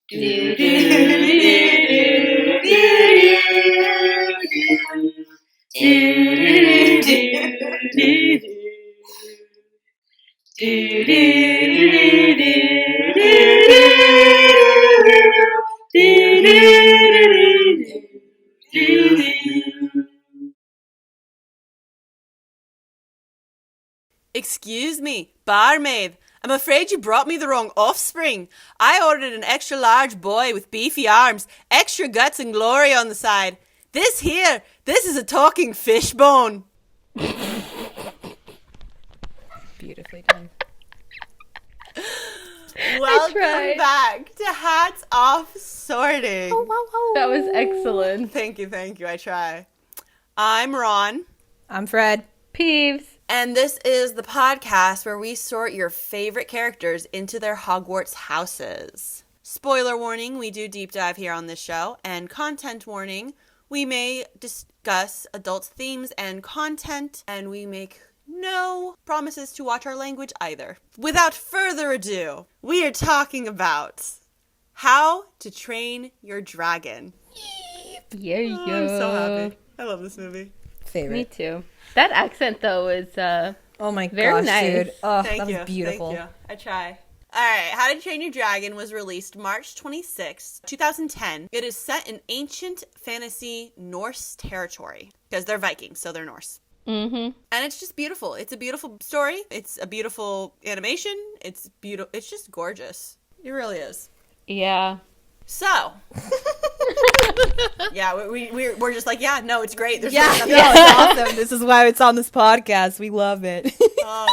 Do, do, do, do, do, do, Excuse me, barmaid. I'm afraid you brought me the wrong offspring. I ordered an extra large boy with beefy arms, extra guts and glory on the side. This is a talking fish bone. Beautifully done. Welcome back to Hats Off Sorting. That was excellent. Thank you, I try. I'm Ron. I'm Fred. Peeves. And this is the podcast where we sort your favorite characters into their Hogwarts houses. Spoiler warning, we do deep dive here on this show. And content warning, we may discuss adult themes and content, and we make no promises to watch our language either. Without further ado, we are talking about How to Train Your Dragon. Yeah. Oh, I'm so happy. I love this movie. Favorite. Me too. That accent, though, is Oh my very gosh, nice. dude. Oh, Thank that you. was beautiful. Thank you. I try. All right, How to Train Your Dragon was released March 26, 2010. It is set in ancient fantasy Norse territory because they're Vikings, so they're Norse. Mm-hmm. And it's just beautiful. It's a beautiful story. It's a beautiful animation. It's beautiful. It's just gorgeous. It really is. Yeah. So, yeah, we're just like, yeah, no, it's great. There's Yeah, nothing no, else. it's awesome. This is why it's on this podcast. We love it. All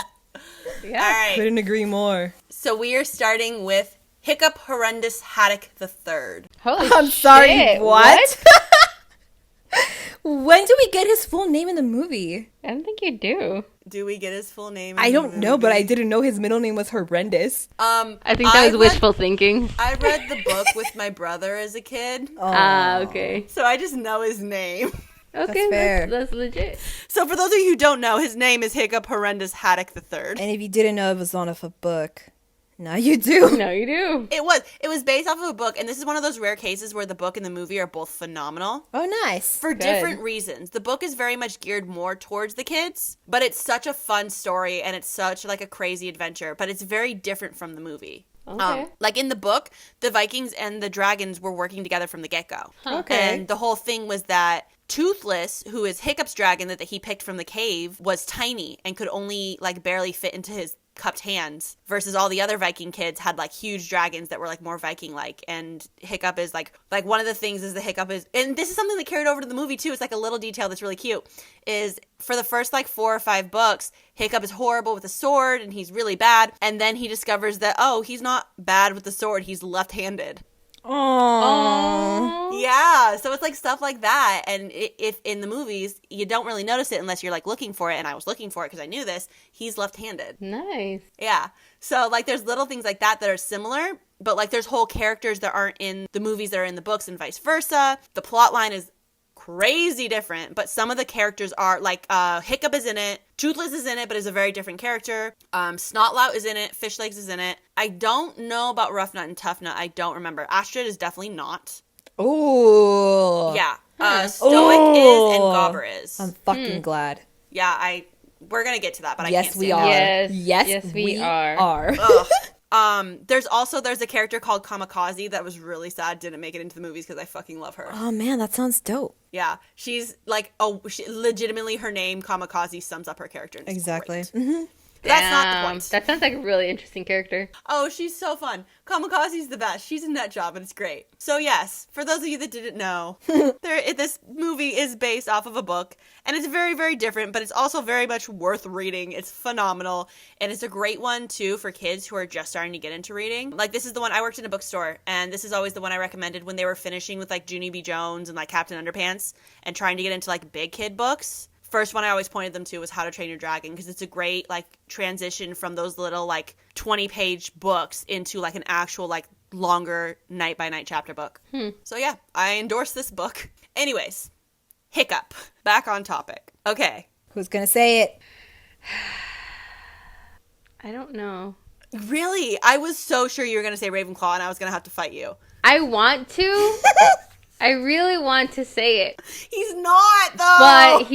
Yeah. right. Couldn't agree more. So we are starting with Hiccup Horrendous Haddock III. Holy I'm sorry, shit. what? When do we get his full name in the movie? I don't think you do. Do we get his full name? I don't know, but I didn't know his middle name was horrendous. I think that was wishful thinking. I read the book with my brother as a kid, Okay. so I just know his name. Okay, fair. that's legit. So for those of you who don't know, his name is Hiccup Horrendous Haddock III. And if you didn't know, it was on of a book. Now you do. No, you do. It was based off of a book, and this is one of those rare cases where the book and the movie are both phenomenal. Oh, nice. For different reasons. The book is very much geared more towards the kids, but it's such a fun story, and it's such like a crazy adventure, but it's very different from the movie. Okay. Like in the book, the Vikings and the dragons were working together from the get-go. Okay. And the whole thing was that Toothless, who is Hiccup's dragon that he picked from the cave, was tiny and could only like barely fit into his cupped hands, versus all the other Viking kids had like huge dragons that were like more Viking-like. And Hiccup is like one of the things is the Hiccup is, and this is something that carried over to the movie too. It's like a little detail that's really cute. Is for the first like 4 or 5 books, Hiccup is horrible with a sword and he's really bad. And then he discovers that, oh, he's not bad with the sword. He's left-handed. Aww. Yeah, so it's like stuff like that, and if in the movies you don't really notice it unless you're like looking for it, and I was looking for it because I knew this, he's left-handed. Nice. Yeah, so like there's little things like that are similar, but like there's whole characters that aren't in the movies that are in the books and vice versa. The plot line is crazy different, but some of the characters are like Hiccup is in it, Toothless is in it, but is a very different character. Snotlout is in it, Fishlegs is in it. I don't know about Rough Nut and Tough Nut. I don't remember. Astrid is definitely not. Ooh. Yeah. Stoic is and Ooh. Gobber is. I'm fucking glad. Yeah, we're gonna get to that, but I Yes, can't we say are. that. Yes, we are. Ugh. There's a character called Kamikaze that was really sad didn't make it into the movies because I fucking love her. Oh, man, that sounds dope. Yeah, she's like, legitimately her name Kamikaze sums up her character. And it's Exactly. great. Mm-hmm. That's not the point. That sounds like a really interesting character. Oh, she's so fun. Kamikaze's the best. She's a nut job, and it's great. So yes, for those of you that didn't know, this movie is based off of a book, and it's very, very different, but it's also very much worth reading. It's phenomenal, and it's a great one, too, for kids who are just starting to get into reading. Like, this is the one, I worked in a bookstore, and this is always the one I recommended when they were finishing with, like, Junie B. Jones and, like, Captain Underpants, and trying to get into, like, big kid books. First one I always pointed them to was How to Train Your Dragon, because it's a great, like, transition from those little, like, 20-page books into, like, an actual, like, longer night-by-night chapter book. So, yeah, I endorse this book. Anyways, Hiccup. Back on topic. Okay. Who's going to say it? I don't know. Really? I was so sure you were going to say Ravenclaw, and I was going to have to fight you. I want to. I really want to say it. He's not, though. But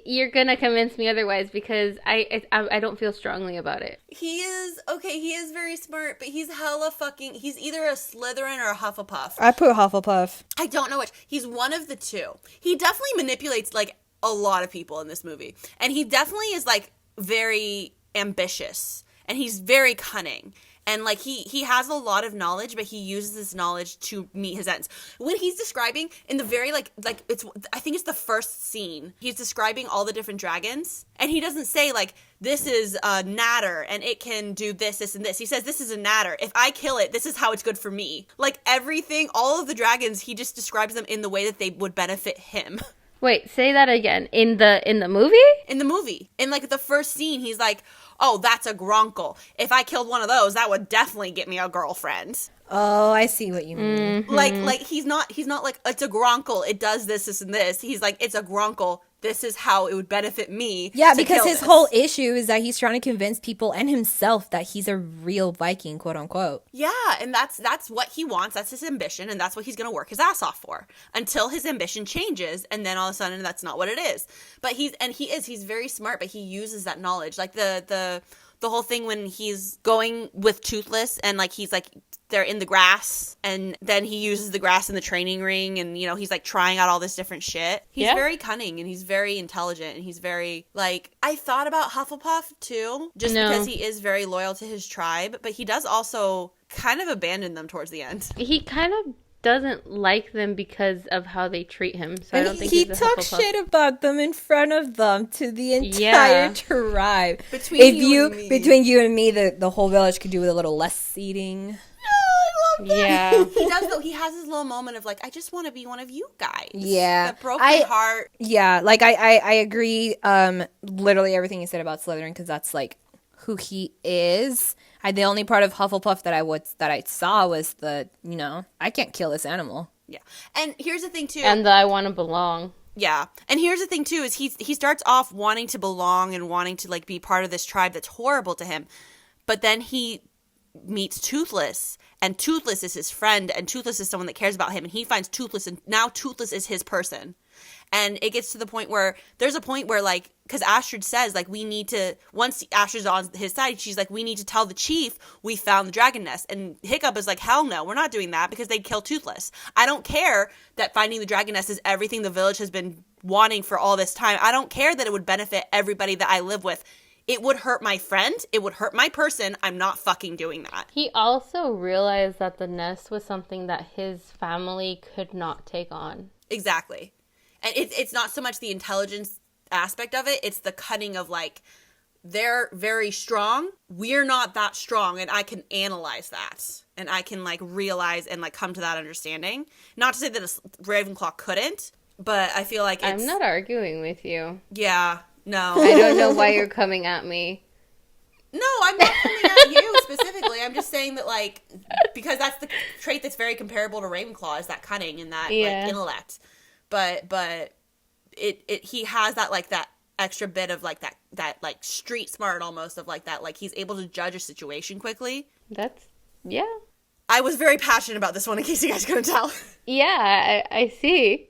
you're going to convince me otherwise because I don't feel strongly about it. He is very smart, but he's hella fucking, he's either a Slytherin or a Hufflepuff. I put Hufflepuff. I don't know which. He's one of the two. He definitely manipulates, like, a lot of people in this movie. And he definitely is, like, very ambitious. And he's very cunning. And, like, he has a lot of knowledge, but he uses this knowledge to meet his ends. When he's describing, in the very, I think it's the first scene, he's describing all the different dragons. And he doesn't say, like, this is a natter, and it can do this, this, and this. He says, this is a natter. If I kill it, this is how it's good for me. Like, everything, all of the dragons, he just describes them in the way that they would benefit him. Wait, say that again. In the movie? In the movie. In, like, the first scene, he's like, oh, that's a Gronkle. If I killed one of those, that would definitely get me a girlfriend. Oh, I see what you mean. Mm-hmm. Like he's not like, it's a Gronkle. It does this, this, and this. He's like, it's a Gronkle. This is how it would benefit me. Yeah, because his whole issue is that he's trying to convince people and himself that he's a real Viking, quote unquote. Yeah, and that's what he wants. That's his ambition, and that's what he's going to work his ass off for until his ambition changes, and then all of a sudden that's not what it is. But he's very smart, but he uses that knowledge. Like the whole thing when he's going with Toothless and like he's like they're in the grass and then he uses the grass in the training ring and, you know, he's like trying out all this different shit. He's very cunning and he's very intelligent and he's very like, I thought about Hufflepuff too, just because he is very loyal to his tribe, but he does also kind of abandon them towards the end. He kind of doesn't like them because of how they treat him. So and I don't think he he's a talks Hufflepuff. shit about them in front of them to the entire tribe. Between you and me, the whole village could do with a little less eating. Yeah. He does though. He has his little moment of like, I just want to be one of you guys. Yeah. That broken heart. Yeah, like I agree literally everything you said about Slytherin because that's like who he is. The only part of Hufflepuff that I saw was I can't kill this animal. Yeah. And here's the thing too. And I want to belong. Yeah. And here's the thing too is he starts off wanting to belong and wanting to like be part of this tribe that's horrible to him. But then he meets Toothless and Toothless is his friend and Toothless is someone that cares about him and he finds Toothless and now Toothless is his person. And it gets to the point where there's a point where like, because Astrid says like we need to, once Astrid's on his side, she's like, we need to tell the chief we found the dragon nest. And Hiccup is like, hell no, we're not doing that because they'd kill Toothless. I don't care that finding the dragon nest is everything the village has been wanting for all this time. I don't care that it would benefit everybody that I live with. It would hurt my friend. It would hurt my person. I'm not fucking doing that. He also realized that the nest was something that his family could not take on. Exactly. And it's not so much the intelligence aspect of it. It's the cunning of like, they're very strong. We're not that strong. And I can analyze that. And I can like realize and like come to that understanding. Not to say that a Ravenclaw couldn't, but I feel like it's... I'm not arguing with you. Yeah. No. I don't know why you're coming at me. No, I'm not coming at you specifically. I'm just saying that, like, because that's the trait that's very comparable to Ravenclaw is that cunning and that like intellect. But he has that like that extra bit of like that like street smart almost of like that like he's able to judge a situation quickly. Yeah. I was very passionate about this one in case you guys couldn't tell. Yeah, I see.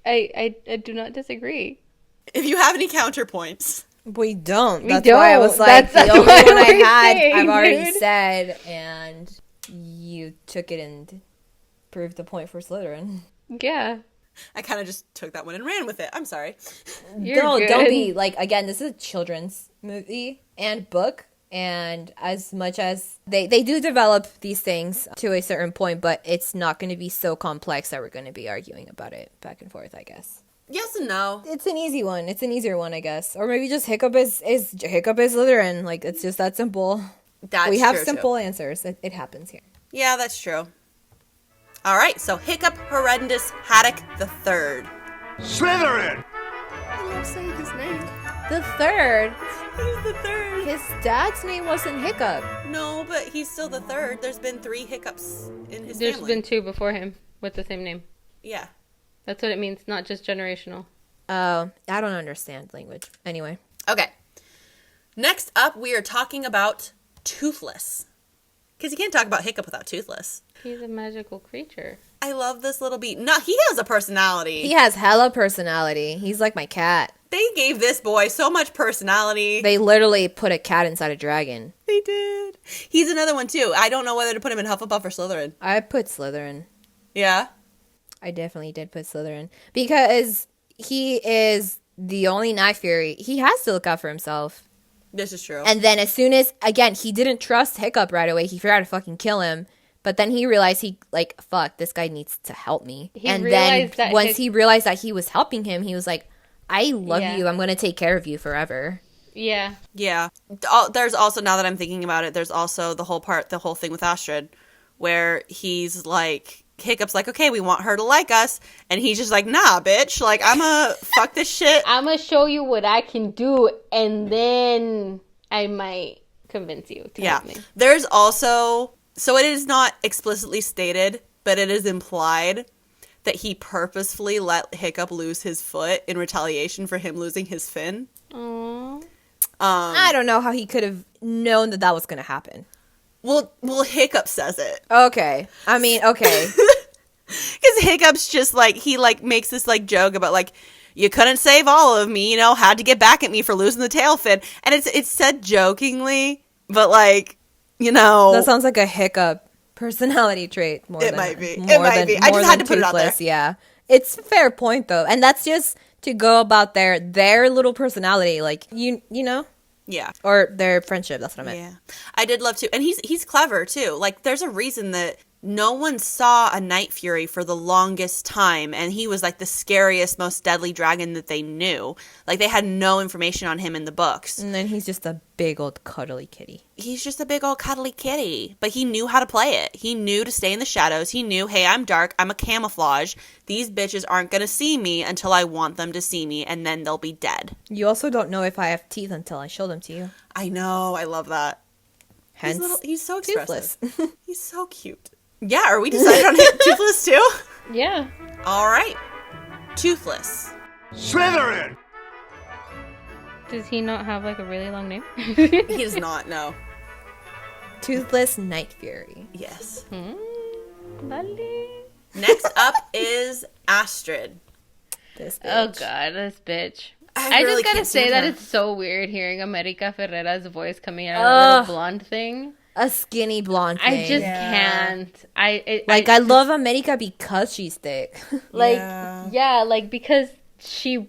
I do not disagree. If you have any counterpoints. We don't. That's why I was like, that's the only why one I we're had, saying, I've already dude. said, and you took it and proved the point for Slytherin. Yeah. I kind of just took that one and ran with it. I'm sorry. Don't be, like, again, this is a children's movie and book, and as much as they do develop these things to a certain point, but it's not going to be so complex that we're going to be arguing about it back and forth, I guess. Yes and no. It's an easy one. It's an easier one, I guess. Or maybe just Hiccup is Slytherin. Like, it's just that simple. We have simple answers. It happens here. Yeah, that's true. All right, so Hiccup Horrendous Haddock the Third. Slytherin! I love saying his name. The third? He's the third. His dad's name wasn't Hiccup. No, but he's still the third. There's been 3 Hiccups in his There's family. been 2 before him with the same name. Yeah. That's what it means, not just generational. Oh, I don't understand language. Anyway. Okay. Next up, we are talking about Toothless. Because you can't talk about Hiccup without Toothless. He's a magical creature. I love this little bee. No, he has a personality. He has hella personality. He's like my cat. They gave this boy so much personality. They literally put a cat inside a dragon. They did. He's another one, too. I don't know whether to put him in Hufflepuff or Slytherin. I put Slytherin. Yeah? I definitely did put Slytherin. Because he is the only Night Fury. He has to look out for himself. This is true. And then as soon as, again, he didn't trust Hiccup right away. He figured out to fucking kill him. But then he realized fuck, this guy needs to help me. And then once he realized that he was helping him, he was like, I love you. I'm going to take care of you forever. Yeah. Yeah. There's also, now that I'm thinking about it, there's also the whole thing with Astrid, where he's like, Hiccup's like, okay, we want her to like us. And he's just like, nah, bitch. Like, I'ma fuck this shit. I'ma show you what I can do, and then I might convince you to help me. There's also, so it is not explicitly stated, but it is implied that he purposefully let Hiccup lose his foot in retaliation for him losing his fin. Aww. I don't know how he could have known that was going to happen. Well, Hiccup says it. Okay. I mean, okay. Because Hiccup's just like, he like makes this like joke about like, you couldn't save all of me, you know, had to get back at me for losing the tail fin. And it's said jokingly, but like, you know. That sounds like a Hiccup personality trait. It might be. I just had to put it out there. Yeah. It's a fair point though. And that's just to go about their little personality. Like, you know? Yeah. Or their friendship, that's what I meant. Yeah. I did love to. And he's clever too. Like, there's a reason that no one saw a Night Fury for the longest time, and he was like the scariest, most deadly dragon that they knew. Like, they had no information on him in the books. And then he's just a big old cuddly kitty. He's just a big old cuddly kitty. But he knew how to play it. He knew to stay in the shadows. He knew, hey, I'm dark. I'm a camouflage. These bitches aren't going to see me until I want them to see me, and then they'll be dead. You also don't know if I have teeth until I show them to you. I know. I love that. Hence, he's so expressive. Toothless. He's so cute. Yeah, are we decided on Toothless too? Yeah. All right. Toothless. Slytherin! Does he not have like a really long name? He does not, no. Toothless Night Fury. Yes. Vale. Next up is Astrid. This bitch. Oh god, this bitch. I really just gotta can't say stand that her. it's so weird hearing America Ferrera's voice coming out of that little blonde thing. A skinny blonde thing. I just can't. I love America because she's thick. like Yeah. yeah, like because I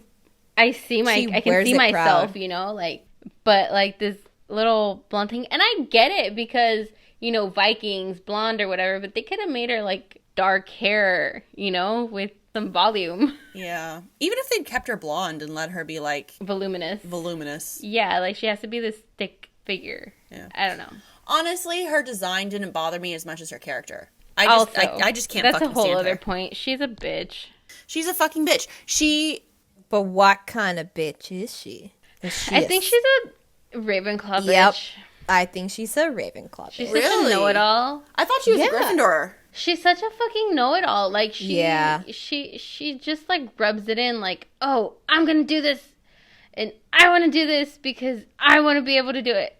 can see wears it myself, proud. you know, like, but like this little blonde thing, and I get it because, you know, Vikings, blonde or whatever, but they could have made her like dark hair, you know, with some volume. Yeah. Even if they'd kept her blonde and let her be like Voluminous. Yeah, like she has to be this thick figure. Yeah. I don't know. honestly, her design didn't bother me as much as her character. I just can't that's fucking a whole stand other her. point. She's a bitch. She's a fucking bitch. But what kind of bitch is she? I think she's a Ravenclaw bitch. Yep. I think she's a Ravenclaw She's bitch. such Really? a know-it-all. I thought she was Yeah. a Gryffindor. She's such a fucking know-it-all. Like, Yeah. she just, like, rubs it in, like, oh, I'm gonna do this, and I want to do this because I want to be able to do it.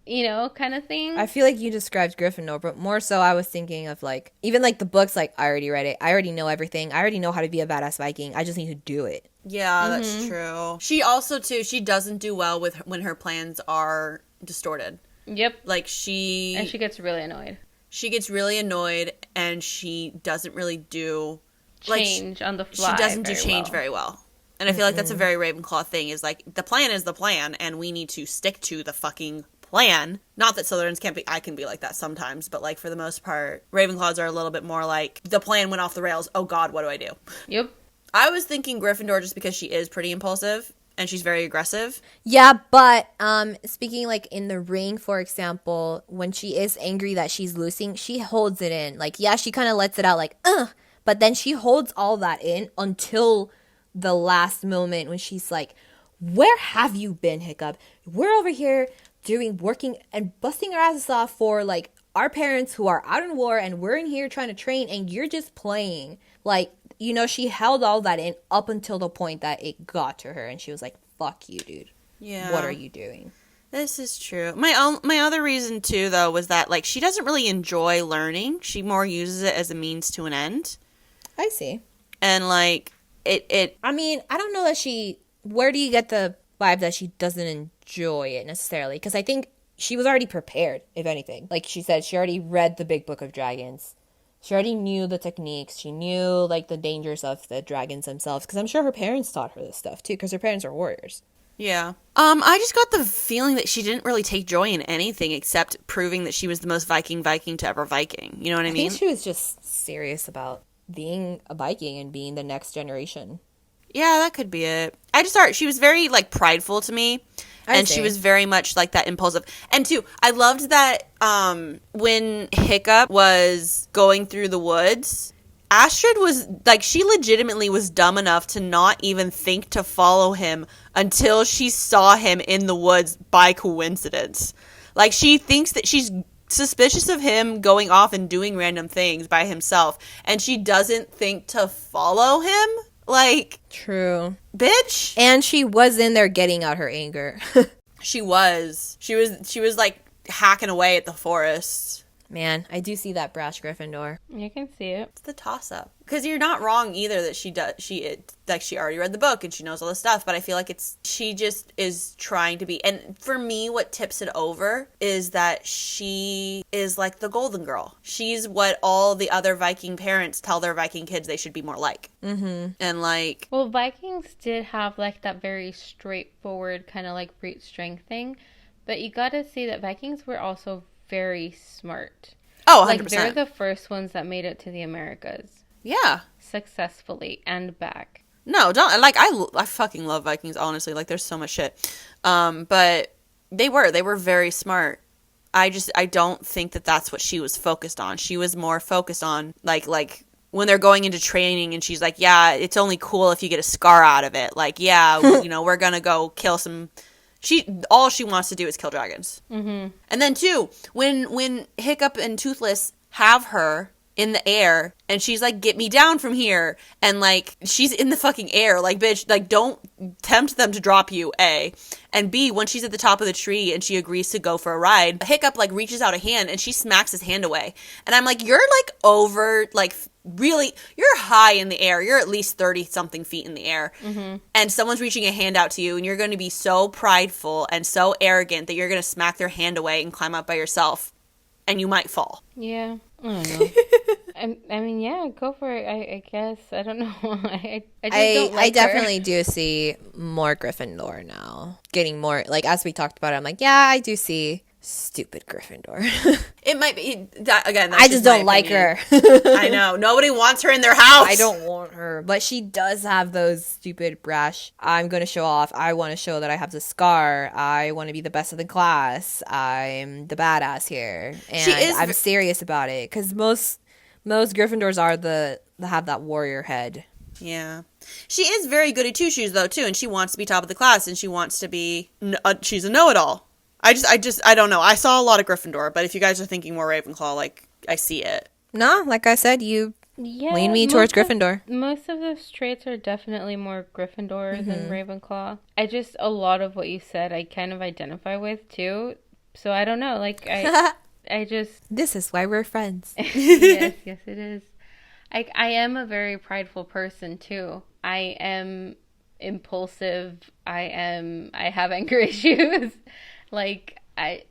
You know, kind of thing. I feel like you described Gryffindor, but more so I was thinking of, like, even, like, the books, like, I already read it. I already know everything. I already know how to be a badass Viking. I just need to do it. Yeah, that's true. She also, too, she doesn't do well with when her plans are distorted. Yep. Like, And she gets really annoyed. she gets really annoyed, and she doesn't really do... like, Change on the fly. She doesn't do very change well. very well. And I feel like that's a very Ravenclaw thing, is like, the plan is the plan, and we need to stick to the fucking plan. Not that Slytherins can't be, I can be like that sometimes, but like, for the most part, Ravenclaws are a little bit more like, the plan went off the rails, oh god, what do I do? Yep. I was thinking Gryffindor just because she is pretty impulsive, and she's very aggressive. Yeah, but speaking, like, in the ring, for example, when she is angry that she's losing, she holds it in. Like, yeah, she kind of lets it out, like, but then she holds all that in until the last moment when she's like, where have you been, Hiccup? We're over here working and busting our asses off for, like, our parents who are out in war, and we're in here trying to train, and you're just playing. Like, you know, she held all that in up until the point that it got to her, and she was like, fuck you, dude. Yeah. What are you doing? This is true. My other reason too, though, was that like she doesn't really enjoy learning. She more uses it as a means to an end. I see. And like it. I mean, I don't know that she. Where do you get the vibe that she doesn't enjoy it necessarily? Because I think she was already prepared, if anything. Like she said, she already read the Big Book of Dragons. She already knew the techniques. She knew like the dangers of the dragons themselves. Because I'm sure her parents taught her this stuff too. Because her parents are warriors. Yeah. I just got the feeling that she didn't really take joy in anything except proving that she was the most Viking to ever Viking. You know what I mean? I think she was just serious about being a Viking and being the next generation. Yeah, that could be it. I just thought she was very like prideful to me. And she was very much like that impulsive. And too, I loved that when Hiccup was going through the woods, Astrid was like, she legitimately was dumb enough to not even think to follow him until she saw him in the woods by coincidence. Like, she thinks that she's suspicious of him going off and doing random things by himself, and she doesn't think to follow him. Like, true. Bitch. And she was in there getting out her anger. She was like hacking away at the forest. Man, I do see that brash Gryffindor. You can see it. It's the toss-up. Because you're not wrong either that she already read the book and she knows all this stuff, but I feel like she just is trying to be. And for me, what tips it over is that she is like the golden girl. She's what all the other Viking parents tell their Viking kids they should be more like. Mm-hmm. And like... Well, Vikings did have like that very straightforward kind of like brute strength thing, but you gotta see that Vikings were also very smart. Oh, 100%. Like, they're the first ones that made it to the Americas. Yeah. Successfully and back. No, don't, like, I fucking love Vikings, honestly. Like, there's so much shit. But they were very smart. I don't think that that's what she was focused on. She was more focused on, like, when they're going into training and she's like, yeah, it's only cool if you get a scar out of it. Like, yeah, we're gonna go kill some... All she wants to do is kill dragons. Mm-hmm. And then, too, when Hiccup and Toothless have her in the air, and she's like, get me down from here, and, like, she's in the fucking air, like, bitch, like, don't tempt them to drop you, A. And B, when she's at the top of the tree and she agrees to go for a ride, Hiccup, like, reaches out a hand, and she smacks his hand away. And I'm like, you're, like, over, like... Really, you're high in the air. You're at least 30-something feet in the air. Mm-hmm. And someone's reaching a hand out to you, and you're going to be so prideful and so arrogant that you're going to smack their hand away and climb up by yourself. And you might fall. Yeah, I don't know. I mean, yeah, go for it, I guess. I don't know. I just don't like I definitely do see more Gryffindor now. Getting more, like, as we talked about it, I'm like, yeah, I do see... Stupid Gryffindor. It might be that again. I just don't like her. I know. Nobody wants her in their house. I don't want her, but she does have those stupid brash. I'm going to show off. I want to show that I have the scar. I want to be the best of the class. I'm the badass here, and I'm serious about it because most Gryffindors have that warrior head. Yeah. She is very goody two shoes though too, and she wants to be top of the class, and she wants to be. She's a know-it-all. I don't know. I saw a lot of Gryffindor, but if you guys are thinking more Ravenclaw, like, I see it. No, like I said, you lean me towards Gryffindor. Most of those traits are definitely more Gryffindor than Ravenclaw. A lot of what you said, I kind of identify with, too. So I don't know. Like, I just... This is why we're friends. Yes, it is. I am a very prideful person, too. I am impulsive. I have anger issues. Like, I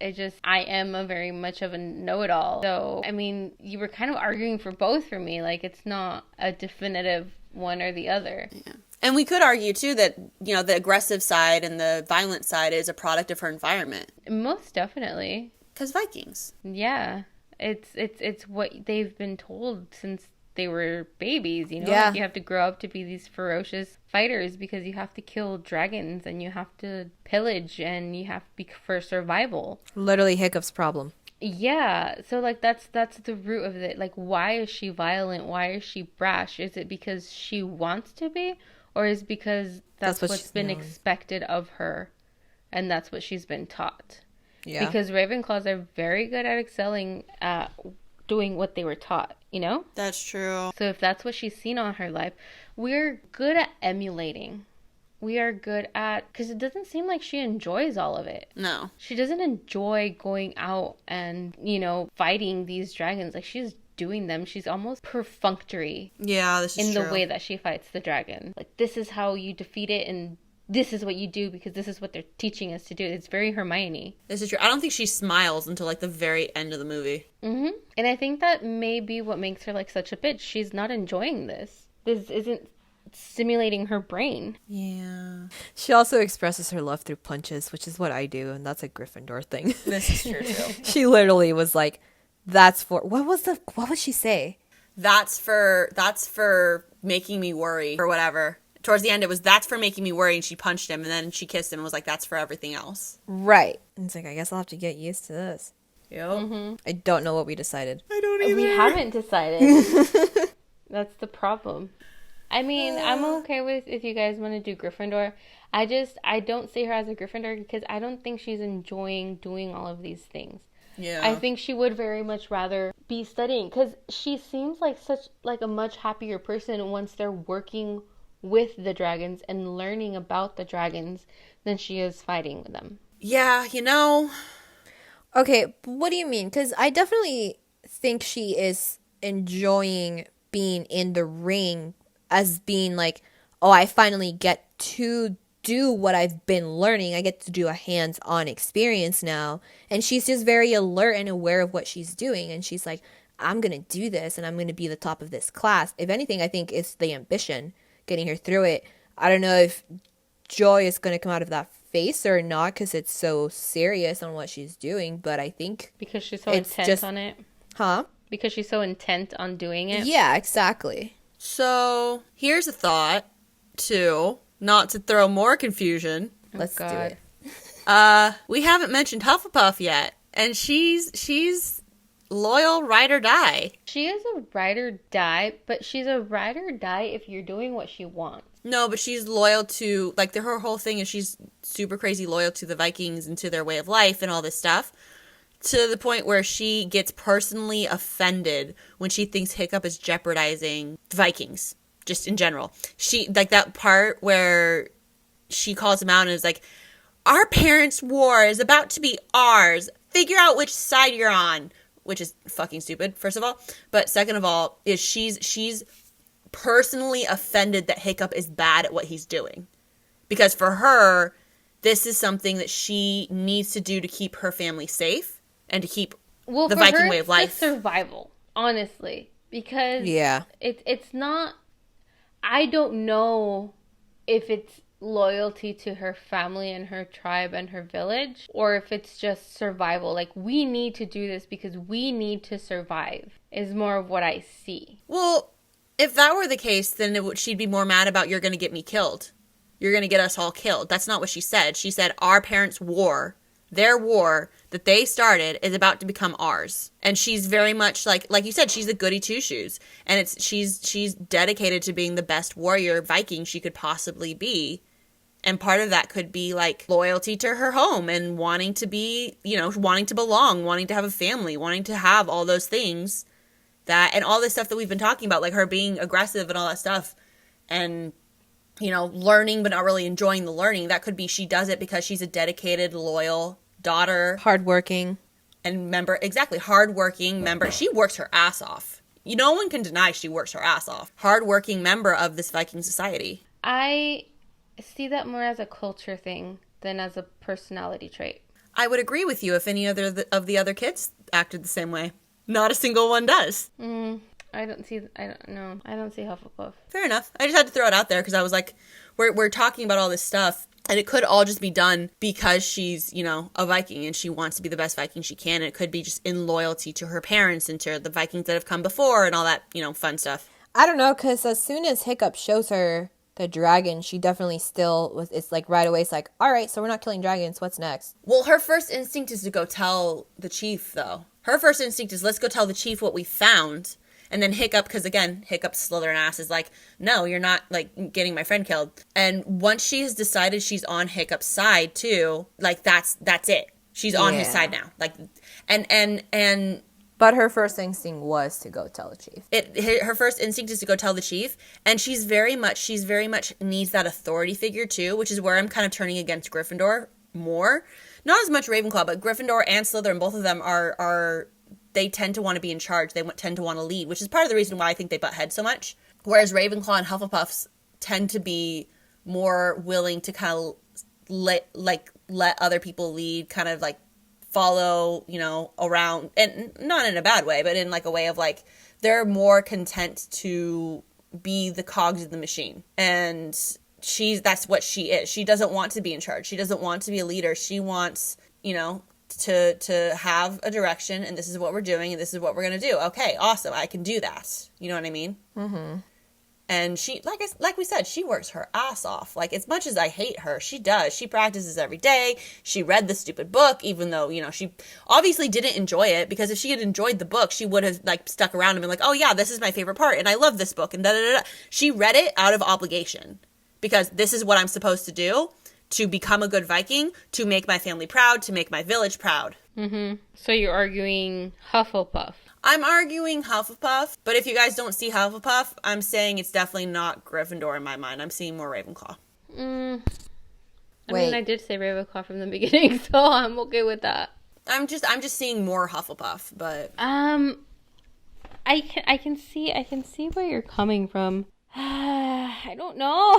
am a very much of a know-it-all. So, I mean, you were kind of arguing for both for me. Like, it's not a definitive one or the other. Yeah. And we could argue, too, that, the aggressive side and the violent side is a product of her environment. Most definitely. Because Vikings. Yeah. It's what they've been told since they were babies, Yeah. Like you have to grow up to be these ferocious fighters because you have to kill dragons and you have to pillage and you have to be for survival. Literally Hiccup's problem. Yeah, so like that's the root of it. Like, why is she violent? Why is she brash? Is it because she wants to be, or is it because that's what's been expected of her, and that's what she's been taught? Yeah. Because Ravenclaws are very good at excelling at doing what they were taught, That's true. So if that's what she's seen all her life, we're good at emulating we are good at, because it doesn't seem like she enjoys all of it. No. She doesn't enjoy going out and, fighting these dragons. Like, she's doing them. She's almost perfunctory. Yeah, this is in true. the way that she fights the dragon. Like, this is how you defeat it, and this is what you do because this is what they're teaching us to do. It's very Hermione. This is true. I don't think she smiles until like the very end of the movie. Mm-hmm. And I think that may be what makes her like such a bitch. She's not enjoying this. This isn't stimulating her brain. Yeah. She also expresses her love through punches, which is what I do, and that's a Gryffindor thing. This is true too. She literally was like, "That's for what would she say? That's for making me worry or whatever." Towards the end, it was, "That's for making me worry," and she punched him, and then she kissed him and was like, "That's for everything else." Right. And it's like, I guess I'll have to get used to this. Yep. Mm-hmm. I don't know what we decided. I don't either. We haven't decided. That's the problem. I mean, I'm okay with if you guys want to do Gryffindor. I don't see her as a Gryffindor because I don't think she's enjoying doing all of these things. Yeah. I think she would very much rather be studying because she seems like a much happier person once they're working with the dragons and learning about the dragons than she is fighting with them. Yeah, Okay, but what do you mean? Because I definitely think she is enjoying being in the ring as being like, oh, I finally get to do what I've been learning. I get to do a hands-on experience now. And she's just very alert and aware of what she's doing. And she's like, I'm going to do this and I'm going to be the top of this class. If anything, I think it's the ambition getting her through it. I don't know if joy is going to come out of that face or not because it's so serious on what she's doing. But I think because she's so intent on it. Huh? Because she's so intent on doing it. Yeah, exactly. So, here's a thought, too, not to throw more confusion. Let's do it. We haven't mentioned Hufflepuff yet, and she's loyal, ride or die. She is a ride or die, but she's a ride or die if you're doing what she wants. No, but she's loyal to, like, her whole thing is she's super crazy loyal to the Vikings and to their way of life and all this stuff. To the point where she gets personally offended when she thinks Hiccup is jeopardizing Vikings, just in general. She, like, that part where she calls him out and is like, "Our parents' war is about to be ours. Figure out which side you're on." Which is fucking stupid, first of all. But second of all, is she's personally offended that Hiccup is bad at what he's doing. Because for her, this is something that she needs to do to keep her family safe. And to keep the Viking way of life. It's survival, honestly. Because it's not... I don't know if it's loyalty to her family and her tribe and her village, or if it's just survival. Like, we need to do this because we need to survive, is more of what I see. Well, if that were the case, then she'd be more mad about, "You're going to get me killed. You're going to get us all killed." That's not what she said. She said, "Our parents' war, their war that they started is about to become ours." And she's very much like you said, she's a goody two-shoes. And she's dedicated to being the best warrior Viking she could possibly be. And part of that could be like loyalty to her home and wanting to be, wanting to belong, wanting to have a family, wanting to have all those things and all this stuff that we've been talking about, like her being aggressive and all that stuff. And, learning but not really enjoying the learning. That could be she does it because she's a dedicated, loyal daughter. Hardworking. And member, exactly, hardworking member. She works her ass off. No one can deny she works her ass off. Hardworking member of this Viking society. I see that more as a culture thing than as a personality trait. I would agree with you if any of the other kids acted the same way. Not a single one does. I don't see Hufflepuff. Fair enough. I just had to throw it out there because I was like, we're talking about all this stuff, and it could all just be done because she's, a Viking and she wants to be the best Viking she can. And it could be just in loyalty to her parents and to the Vikings that have come before and all that, fun stuff. I don't know, because as soon as Hiccup shows her the dragon, she definitely it's like right away, it's like, all right, so we're not killing dragons. What's next? Well, her first instinct is to go tell the chief, though. Her first instinct is, let's go tell the chief what we found. And then Hiccup, because again, Hiccup's Slytherin ass is like, no, you're not, like, getting my friend killed. And once she has decided she's on Hiccup's side, too, like, that's it. She's on his side now. Like, and But her first instinct was to go tell the chief. Her first instinct is to go tell the chief, and she's very much needs that authority figure too, which is where I'm kind of turning against Gryffindor more. Not as much Ravenclaw, but Gryffindor and Slytherin, both of them are they tend to want to be in charge. They tend to want to lead, which is part of the reason why I think they butt heads so much. Whereas Ravenclaw and Hufflepuffs tend to be more willing to kind of let other people lead, kind of like follow, around, and not in a bad way, but in like a way of like, they're more content to be the cogs in the machine. And that's what she is. She doesn't want to be in charge. She doesn't want to be a leader. She wants, to have a direction, and this is what we're doing, and this is what we're going to do. Okay, awesome. I can do that. You know what I mean? Mm-hmm. And she, like we said, she works her ass off. Like, as much as I hate her, she does. She practices every day. She read the stupid book, even though, she obviously didn't enjoy it, because if she had enjoyed the book, she would have, like, stuck around and been like, oh, yeah, this is my favorite part, and I love this book, and da-da-da-da. She read it out of obligation, because this is what I'm supposed to do, to become a good Viking, to make my family proud, to make my village proud. Mm-hmm. So you're arguing Hufflepuff. I'm arguing Hufflepuff, but if you guys don't see Hufflepuff, I'm saying it's definitely not Gryffindor in my mind. I'm seeing more Ravenclaw. I mean, I did say Ravenclaw from the beginning, so I'm okay with that. I'm just seeing more Hufflepuff, but I can see where you're coming from. I don't know.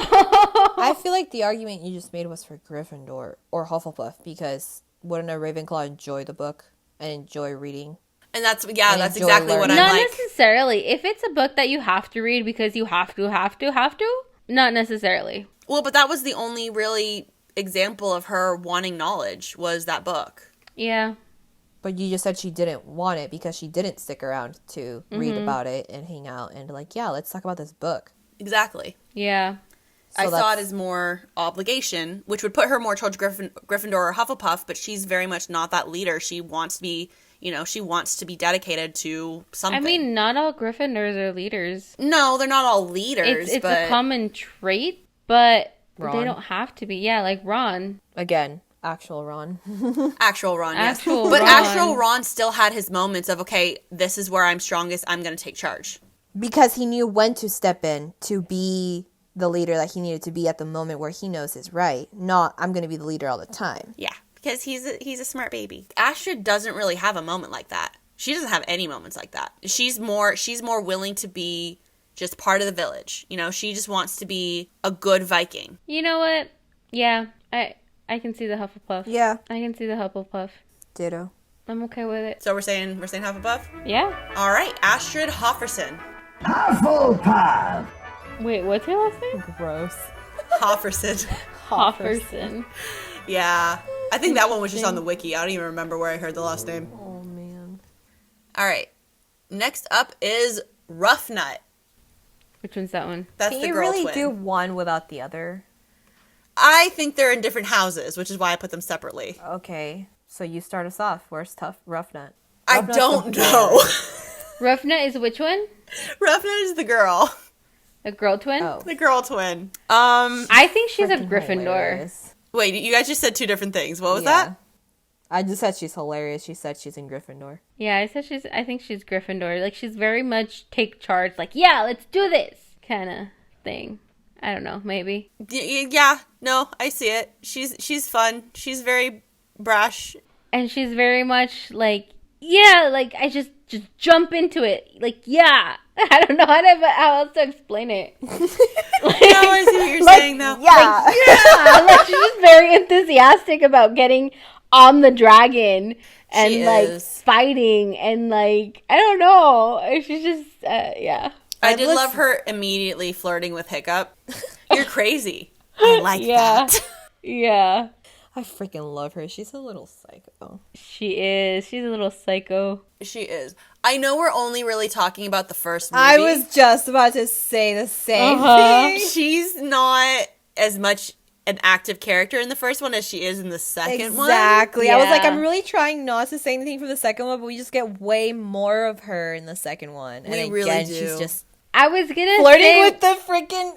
I feel like the argument you just made was for Gryffindor or Hufflepuff, because wouldn't a Ravenclaw enjoy the book and enjoy reading? And that's exactly what I'm not like. Not necessarily. If it's a book that you have to read because you have to, not necessarily. Well, but that was the only really example of her wanting knowledge, was that book. Yeah. But you just said she didn't want it because she didn't stick around to read about it and hang out and like, yeah, let's talk about this book. Exactly. Yeah. So I saw it as more obligation, which would put her more towards Gryffindor or Hufflepuff, but she's very much not that leader. She wants to be, she wants to be dedicated to something. I mean, not all Gryffindors are leaders. No, they're not all leaders. It's a common trait, but Ron. They don't have to be. Yeah, like Ron. Again, actual Ron. Actual Ron, yes. Actual but Ron. actual Ron still had his moments of, okay, this is where I'm strongest. I'm going to take charge. Because he knew when to step in to be the leader that he needed to be at the moment where he knows is right. Not, I'm going to be the leader all the time. Yeah, because he's a smart baby. Astrid doesn't really have a moment like that. She doesn't have any moments like that. She's more willing to be just part of the village. She just wants to be a good Viking. You know what? Yeah, I can see the Hufflepuff. Yeah. I can see the Hufflepuff. Ditto. I'm okay with it. So we're saying Hufflepuff? Yeah. All right, Astrid Hofferson. Hufflepuff. Wait, what's your last name? Gross. Hofferson. Hofferson. Yeah. I think that one was just on the wiki. I don't even remember where I heard the last name. Oh, man. All right. Next up is Roughnut. Which one's that one? That's Can the you girl really twin. do one without the other? I think they're in different houses, which is why I put them separately. Okay. So you start us off. Where's Roughnut? I don't know. Roughnut is which one? Roughnut is the girl. A girl twin? Oh. The girl twin. I think she's a Freaking Gryffindor. hilarious. Wait, you guys just said two different things. What was Yeah. that? I just said she's hilarious. She said she's in Gryffindor. Yeah, I think she's Gryffindor. Like, she's very much take charge. Like, yeah, let's do this kind of thing. I don't know, maybe. Yeah, no, I see it. She's fun. She's very brash. And she's very much like, yeah, like, I just jump into it. Like, yeah. I don't know how else to explain it. No, I see what you're saying, though. Yeah. Yeah, like, she's just very enthusiastic about getting on the dragon and, She like, is. fighting and, like, I don't know. She's just, yeah. I did love her immediately flirting with Hiccup. You're crazy. I like that. Yeah. I freaking love her. She's a little psycho. She is. She's a little psycho. She is. I know we're only really talking about the first movie. I was just about to say the same thing. She's not as much an active character in the first one as she is in the second one. Exactly. I was like, Yeah. I'm really trying not to say anything from the second one, but we just get way more of her in the second one. And We again, really do. she's just I was gonna flirting say, with the freaking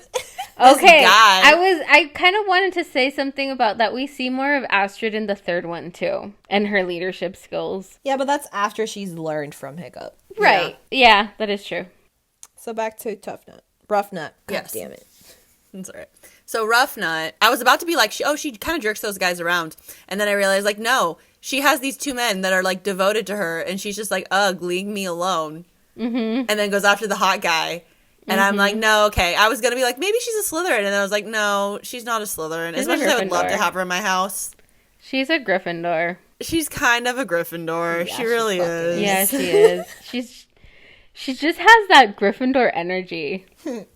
Okay, guy. I kind of wanted to say something about that. We see more of Astrid in the third one too, and her leadership skills. Yeah, but that's after she's learned from Hiccup. Right. Yeah, that is true. So back to Tough Nut. Rough Nut. God Yes. damn it. That's all right. So Rough Nut, I was about to be like, she kind of jerks those guys around. And then I realized, like, no, she has these two men that are, like, devoted to her. And she's just like, ugh, leave me alone. Mm-hmm. And then goes after the hot guy. And I'm like, no, okay. I was going to be like, maybe she's a Slytherin. And then I was like, no, she's not a Slytherin. She's as much a as I would love to Gryffindor. have her in my house. She's a Gryffindor. She's kind of a Gryffindor. Yeah, she she really fucking is. Yeah, she is. She just has that Gryffindor energy.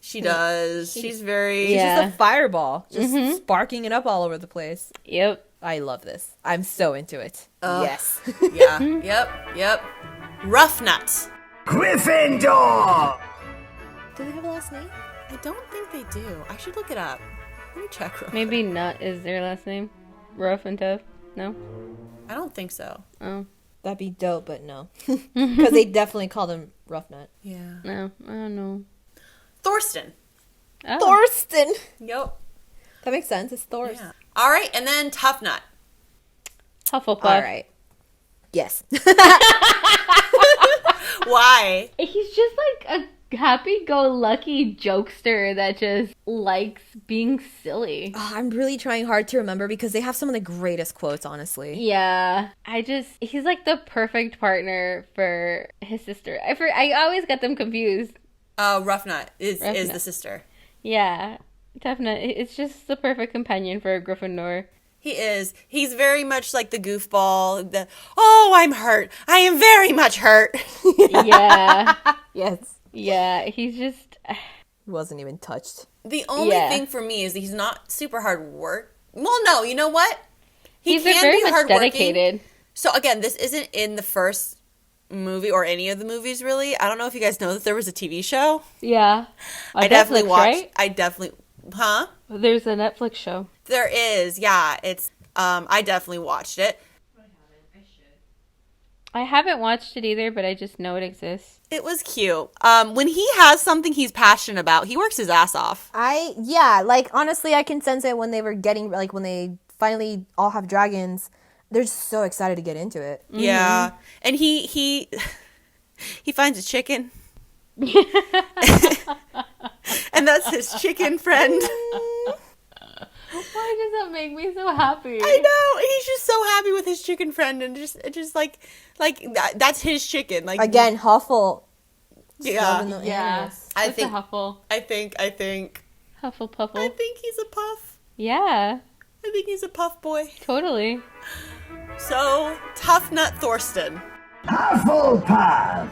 She does. She's very... She's Yeah. just a fireball. Just sparking it up all over the place. Yep. I love this. I'm so into it. Yes. Yeah. Yep. Rough Nut. Gryffindor! Do they have a last name? I don't think they do. I should look it up. Let me check real quick. Maybe Nut is their last name. Rough and tough. No. I don't think so. Oh. That'd be dope, but no. Because they definitely call them Rough Nut. Yeah. No. I don't know. Thorsten. Oh. Thorsten! Yep. That makes sense. It's Thor. Yeah. All right, and then Tough Nut. Hufflepuff. All right. Yes. Why? He's just like a happy-go-lucky jokester that just likes being silly. Oh, I'm really trying hard to remember because they have some of the greatest quotes, honestly. Yeah, he's like the perfect partner for his sister. I always get them confused. Rough Nut is Rough the Nut. sister. Yeah, definitely. It's just the perfect companion for a Gryffindor. He is. He's very much like the goofball. Oh, I'm hurt. I am very much hurt. Yeah, Yes. yeah. He's just He wasn't even touched. The only Yeah. thing for me is that he's not super hard work. Well, no, you know what? he's very much hardworking. dedicated. So again, this isn't in the first movie or any of the movies really. I don't know if you guys know that there was a TV show. Yeah, I definitely Netflix, watched. Right? I definitely, huh? There's a Netflix show. There is, yeah. It's I definitely watched it. I haven't watched it either, but I just know it exists. It was cute. When he has something he's passionate about, he works his ass off. Like, honestly, I can sense it when they were getting, like, when they finally all have dragons. They're just so excited to get into it. Yeah, and he he finds a chicken, and that's his chicken friend. Why does that make me so happy? I know he's just so happy with his chicken friend, and just like that's his chicken. Like Again, Huffle. yeah. Loving the Yeah, animals. I it's think- a Huffle. I think Hufflepuffle. I think he's a puff. Yeah, I think he's a puff boy. totally. So Tough Nut Thorsten. Hufflepuff!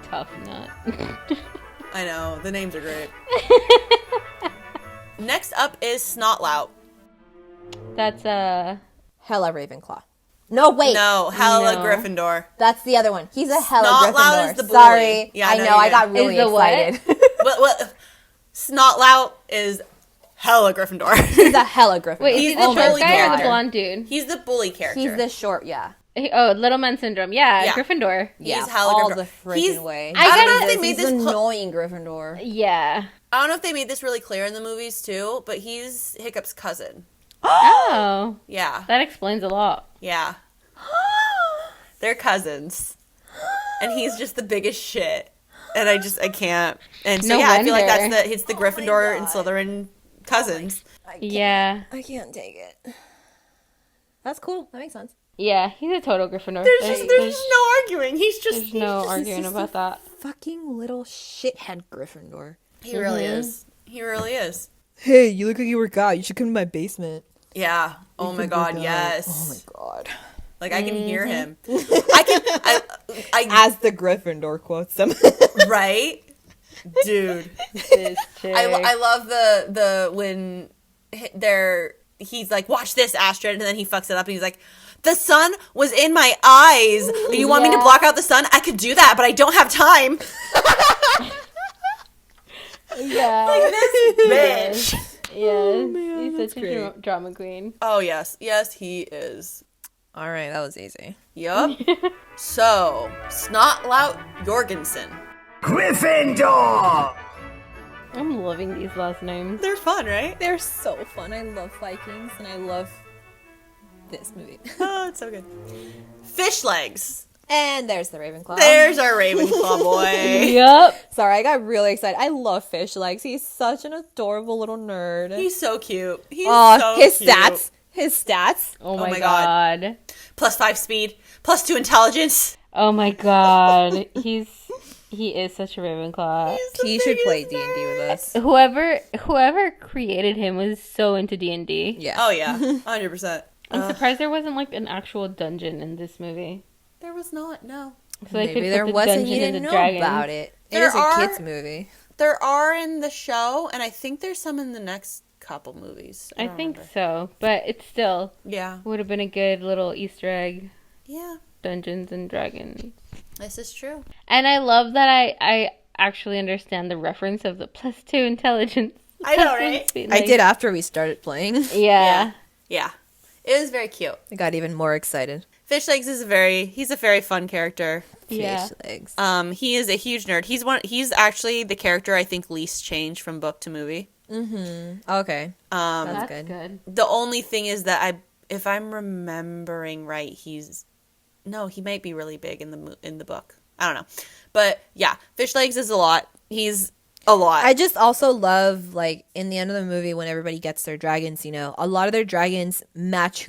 Tough nut. I know the names are great. Next up is Snotlout. That's Hella Ravenclaw. No, wait. No, hella No. Gryffindor. That's the other one. He's a hella Snotlout Gryffindor. is the bully. Sorry. Yeah, I no, know. you're I good. got really Is the what? excited. What? Snotlout is hella Gryffindor. He's a hella Gryffindor. Wait, is He's he the the short bully guy or the character. blonde dude? He's the bully character. He's the short, yeah. Oh, Little Man Syndrome. Yeah, Yeah. Gryffindor. Yeah, hella all Gryffindor. the freaking He's- way. I don't know if they He's made this annoying Gryffindor. Yeah. I don't know if they made this really clear in the movies too, but he's Hiccup's cousin. Oh, Yeah, that explains a lot. yeah. They're cousins, and he's just the biggest shit. And I can't. And so No yeah, I feel like wonder. it's the Gryffindor and Slytherin cousins. Yeah. I can't take it. That's cool. That makes sense. Yeah, he's a total Gryffindor. There's no arguing. There's no arguing about that. Fucking little shithead Gryffindor. He really is. He really is. Hey, you look like you work out. You should come to my basement. Yeah. Oh my god, yes. Oh my god. Like I can hear him. I As the Gryffindor quotes them. right? Dude. This chick. I love the when he's like, watch this, Astrid, and then he fucks it up and he's like, the sun was in my eyes. You want me to Yeah. block out the sun? I could do that, but I don't have time. Yeah. This bitch. Yes. He's such a great. drama queen. Oh yes. Yes, he is. All right, that was easy. Yup. So, Snotlout Jorgensen. Gryffindor! I'm loving these last names. They're fun, right? They're so fun. I love Vikings, and I love this movie. Oh, it's so good. Fish legs. And there's the Ravenclaw. There's our Ravenclaw boy. Yep. Sorry, I got really excited. I love Fish Legs. He's such an adorable little nerd. He's so cute. He's Oh, so his cute. stats. His stats. Oh my my God. god. +5 speed, +2 intelligence. Oh my god. He is such a Ravenclaw. He's the He should play biggest D&D with nerd. us. Whoever created him was so into D&D. Yeah. Oh yeah, 100%. I'm surprised there wasn't like an actual dungeon in this movie. There was not. No. So they Maybe could there put the wasn't. dungeon You and didn't the know dragon. about it. There it is are- a kids movie. There are in the show, and I think there's some in the next couple movies. I don't think remember. so, but it still Yeah. would have been a good little Easter egg. Yeah. Dungeons and Dragons. This is true. And I love that I actually understand the reference of the +2 intelligence. I know, That's right? sweet, I like- did after we started playing. Yeah. Yeah. It was very cute. I got even more excited. Fish Legs is he's a very fun character. Yeah. Fish Legs. He is a huge nerd. He's actually the character I think least changed from book to movie. Okay. That's good. good. The only thing is that if I'm remembering right, he might be really big in the book. I don't know. But yeah, Fish Legs is a lot. He's a lot. I just also love, like, in the end of the movie when everybody gets their dragons, you know, a lot of their dragons match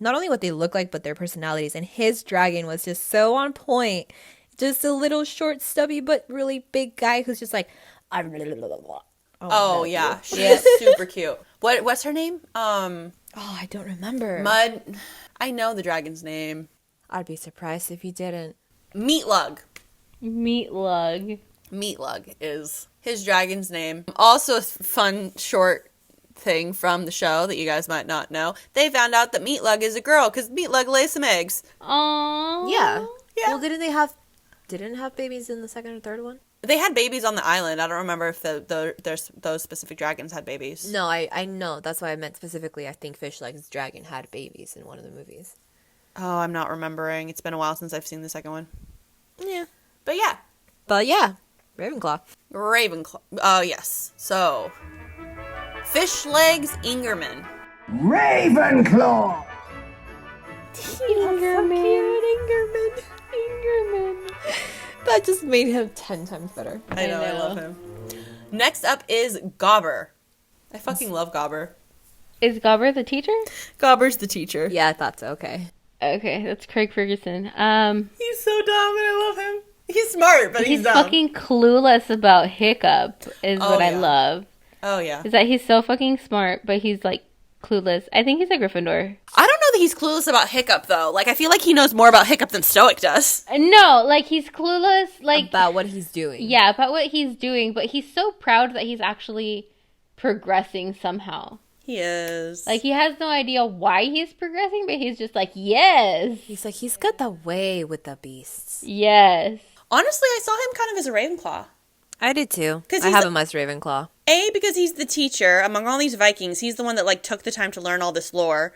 not only what they look like, but their personalities. And his dragon was just so on point. Just a little short, stubby, but really big guy who's just like, oh yeah, she's super cute. What's her name? Oh, I don't remember. Mud. I know the dragon's name. I'd be surprised if you didn't. Meatlug. Meatlug. Meatlug is his dragon's name. Also a fun short thing from the show that you guys might not know. They found out that Meatlug is a girl because Meatlug lays some eggs. Aww. Yeah. Yeah. Well, didn't have babies in the second or third one? They had babies on the island. I don't remember if those specific dragons had babies. No, I know. That's why I meant specifically. I think Fish Legs dragon had babies in one of the movies. Oh, I'm not remembering. It's been a while since I've seen the second one. Yeah. But yeah, Ravenclaw. Ravenclaw. Oh, yes. So, Fish Legs Ingerman. Ravenclaw. Ingerman. That just made him 10 times better. I know, I know. love him. Next up is Gobber. I fucking love Gobber. Is Gobber the teacher? Gobber's the teacher. Yeah, I thought so. Okay. Okay, that's Craig Ferguson. He's so dumb and I love him. He's smart, but he's he's dumb. fucking clueless about Hiccup is Oh, what I yeah. love. Oh, yeah. Is that he's so fucking smart, but he's like clueless. I think he's a Gryffindor. I don't know that he's clueless about Hiccup, though. Like, I feel like he knows more about Hiccup than Stoic does. No, like he's clueless, like About what he's doing. yeah, about what he's doing, but he's so proud that he's actually progressing somehow. He is. Like he has no idea why he's progressing, but he's just like, yes, He's like, he's got the way with the beasts. yes. Honestly, I saw him kind of as a Ravenclaw. I did too. 'Cause I he's have a- him as Ravenclaw. A, because he's the teacher among all these Vikings. He's the one that, like, took the time to learn all this lore.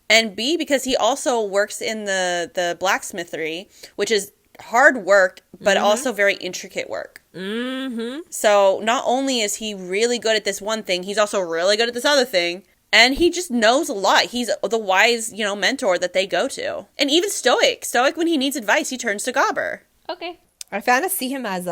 And B, because he also works in the blacksmithery, which is hard work, but also very intricate work. Mm-hmm. So not only is he really good at this one thing, he's also really good at this other thing. And he just knows a lot. He's the wise, mentor that they go to. And even Stoic. Stoic, when he needs advice, he turns to Gobber. Okay. I found to see him as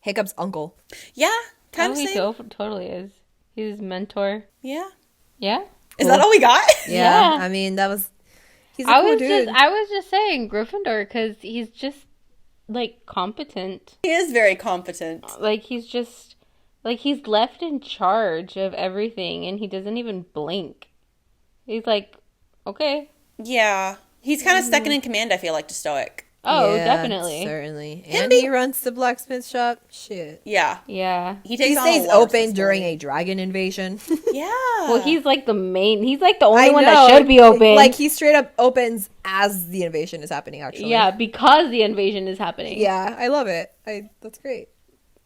Hiccup's uncle. Yeah, kind of he same. totally is. He's his mentor. Yeah. Yeah. Is that all we got? Yeah. I mean, he's a I cool was dude. I was just saying Gryffindor because he's just like competent. He is very competent. Like he's just like he's left in charge of everything and he doesn't even blink. He's like, okay. Yeah. He's kind of second in command, I feel like, to Stoic. Oh, Yeah, definitely. Certainly. And he runs the blacksmith shop. Shit. Yeah. Yeah. He takes He on stays a lot of open during responsibility. a dragon invasion. Yeah. Well, he's like the main. He's like the only I one know. that should be open. Like, he straight up opens as the invasion is happening, actually. yeah, because the invasion is happening. Yeah, I love it. That's great.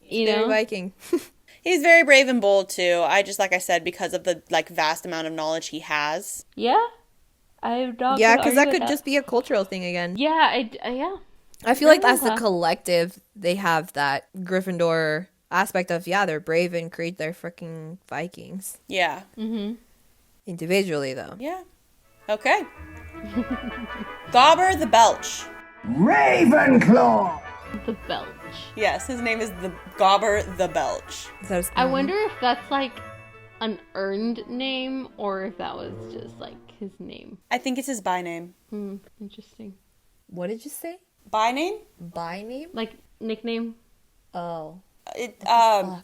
You Very know. Viking. He's very brave and bold too. Like I said, because of the vast amount of knowledge he has. Yeah. I'm not. Yeah, gonna because that argue could with just be a cultural thing again. Yeah. Yeah. I feel like as a Ravenclaw. collective, they have that Gryffindor aspect of, yeah, they're brave and create their freaking Vikings. Yeah. Individually, though. Yeah. Okay. Gobber the Belch. Ravenclaw. The Belch. Yes, his name is the Gobber the Belch. Is that his I name? wonder if that's like an earned name or if that was just like his name. I think it's his by name. Interesting. What did you say? By name? By name? Like nickname, Oh.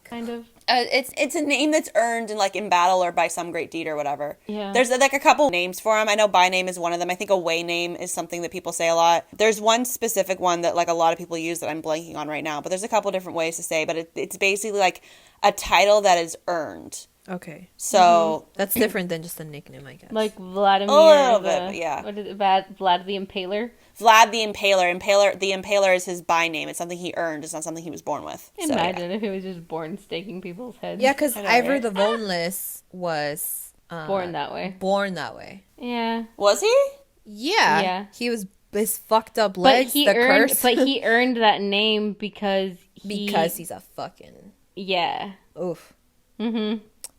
kind of. It's a name that's earned in battle or by some great deed or whatever. Yeah. There's like a couple names for him. I know by name is one of them. I think away name is something that people say a lot. There's one specific one that like a lot of people use that I'm blanking on right now, but there's a couple different ways to say, but it's basically like a title that is earned. Okay. So That's different than just a nickname, I guess. Like Vladimir. A little bit, yeah. What is it? Vlad the Impaler? Vlad the Impaler. The Impaler is his by name. It's something he earned. It's not something he was born with. So, yeah. Imagine if he was just born staking people's heads. yeah, because know, Ivor right? the Boneless was Born that way. born that way. Yeah. Was he? Yeah. Yeah. He was his fucked up But legs, he the earned curse. but he earned that name because because he's a fucking yeah. oof.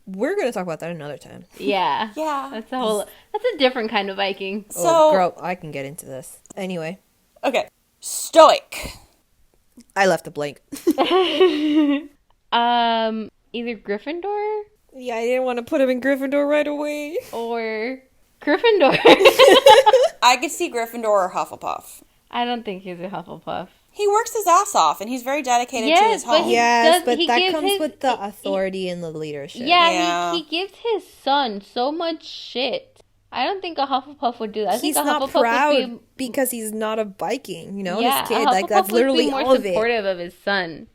We're gonna talk about that another time. Yeah. Yeah. That's a different kind of Viking. So, Oh, girl, I can get into this. Anyway, okay. Stoic. I left a blank. Either Gryffindor Yeah, I didn't want to put him in Gryffindor right away. or Gryffindor. I could see Gryffindor or Hufflepuff. I don't think he's a Hufflepuff. He works his ass off, and he's very dedicated to Yes, his but home. he- Yes, does- but he that gives comes his- with the authority and the leadership. Yeah, Yeah. He gives his son so much shit. I don't think a Hufflepuff would do that. I He's think a not Hufflepuff proud would be because he's not a Viking. You know, yeah, his kid, a like Hufflepuff that's would literally be more all of it. supportive of his son,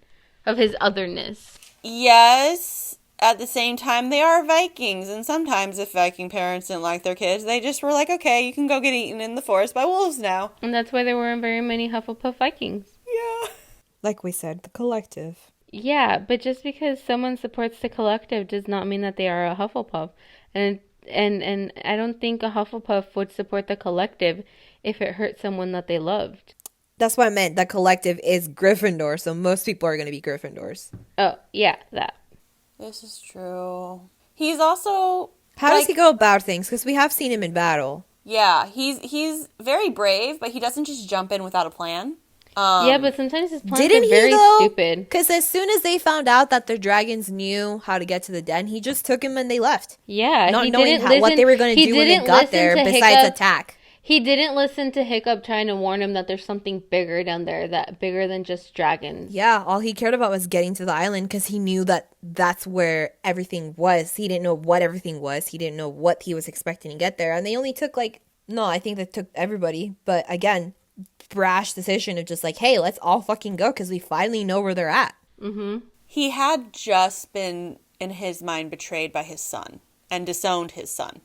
of his otherness. Yes. At the same time, they are Vikings, and sometimes if Viking parents didn't like their kids, they just were like, okay, you can go get eaten in the forest by wolves now. And that's why there weren't very many Hufflepuff Vikings. Yeah. Like we said, the collective. Yeah, but just because someone supports the collective does not mean that they are a Hufflepuff. And I don't think a Hufflepuff would support the collective if it hurt someone that they loved. That's what I meant. The collective is Gryffindor, so most people are going to be Gryffindors. Oh, yeah, that. This is true. He's also... How does he go about things? Because we have seen him in battle. Yeah, he's very brave, but he doesn't just jump in without a plan. Yeah, but sometimes his plans Didn't are he very though? stupid. Because as soon as they found out that the dragons knew how to get to the den, he just took him and they left. Yeah, Not he knowing didn't how, listen, what they were going to he do when they didn't got listen there, to besides Hiccup. attack. He didn't listen to Hiccup trying to warn him that there's something bigger down there, that bigger than just dragons. Yeah, all he cared about was getting to the island because he knew that that's where everything was. He didn't know what everything was. He didn't know what he was expecting to get there. And they only took no, I think they took everybody. But again, brash decision of just like, hey, let's all fucking go because we finally know where they're at. He had just been, in his mind, betrayed by his son and disowned his son.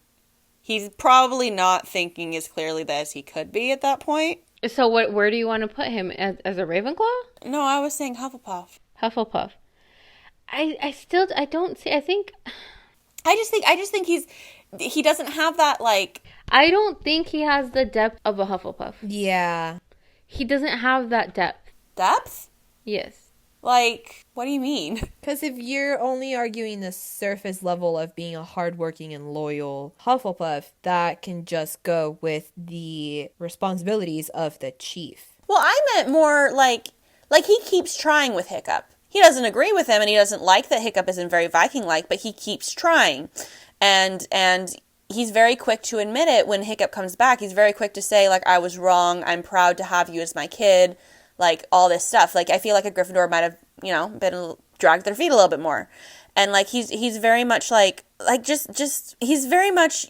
He's probably not thinking as clearly as he could be at that point. So where do you want to put him? As a Ravenclaw? No, I was saying Hufflepuff. Hufflepuff. I don't see, I just think he doesn't have that, like... don't think he has the depth of a Hufflepuff. Yeah. He doesn't have that depth. Depth? Yes. Like, what do you mean? Because if you're only arguing the surface level of being a hardworking and loyal Hufflepuff, that can just go with the responsibilities of the chief. Well, I meant more like he keeps trying with Hiccup. He doesn't agree with him, and he doesn't like that Hiccup isn't very Viking-like, but he keeps trying. And he's very quick to admit it when Hiccup comes back. He's very quick to say, like, I was wrong, I'm proud to have you as my kid, like, all this stuff. Like, I feel like a Gryffindor might have, been dragged their feet a little bit more. And, like, he's very much, he's very much,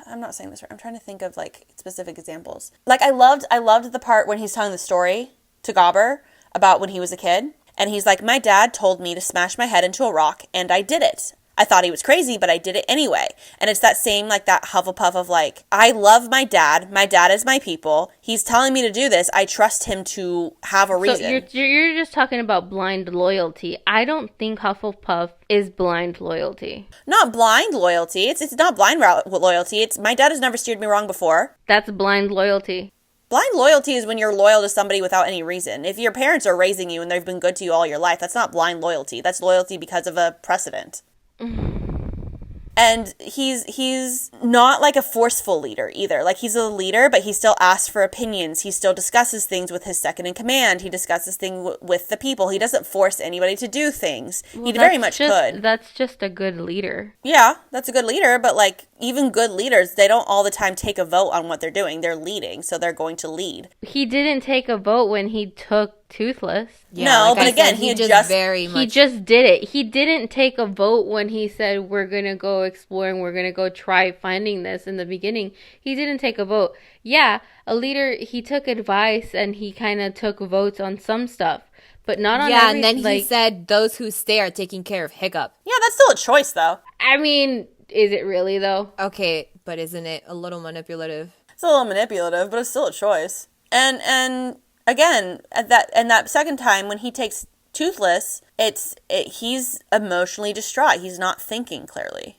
I'm not saying this right. I'm trying to think of, like, specific examples. Like, I loved the part when he's telling the story to Gobber about when he was a kid. And he's like, my dad told me to smash my head into a rock, and I did it. I thought he was crazy, but I did it anyway. And it's that same, like, that Hufflepuff of, like, I love my dad. My dad is my people. He's telling me to do this. I trust him to have a reason. So you're just talking about blind loyalty. I don't think Hufflepuff is blind loyalty. Not blind loyalty. It's not blind loyalty. It's my dad has never steered me wrong before. That's blind loyalty. Blind loyalty is when you're loyal to somebody without any reason. If your parents are raising you and they've been good to you all your life, that's not blind loyalty. That's loyalty because of a precedent. And he's not like a forceful leader either. Like, he's a leader, but he still asks for opinions. He still discusses things with his second in command. He discusses things with the people. He doesn't force anybody to do things. Well, he very much could. That's just a good leader. Yeah, that's a good leader, but like, even good leaders, they don't all the time take a vote on what they're doing. They're leading, so they're going to lead. He didn't take a vote when he took Toothless. Yeah, no, but again, he just he just did it. He didn't take a vote when he said we're gonna go exploring, we're gonna go try finding this in the beginning. He didn't take a vote. Yeah, a leader, he took advice and he kind of took votes on some stuff, but not on and then he said those who stay are taking care of Hiccup. Yeah, that's still a choice, though. I mean, is it really, though? Okay, but isn't it a little manipulative? It's a little manipulative, but it's still a choice. And again, at that second time when he takes Toothless, he's emotionally distraught. He's not thinking clearly.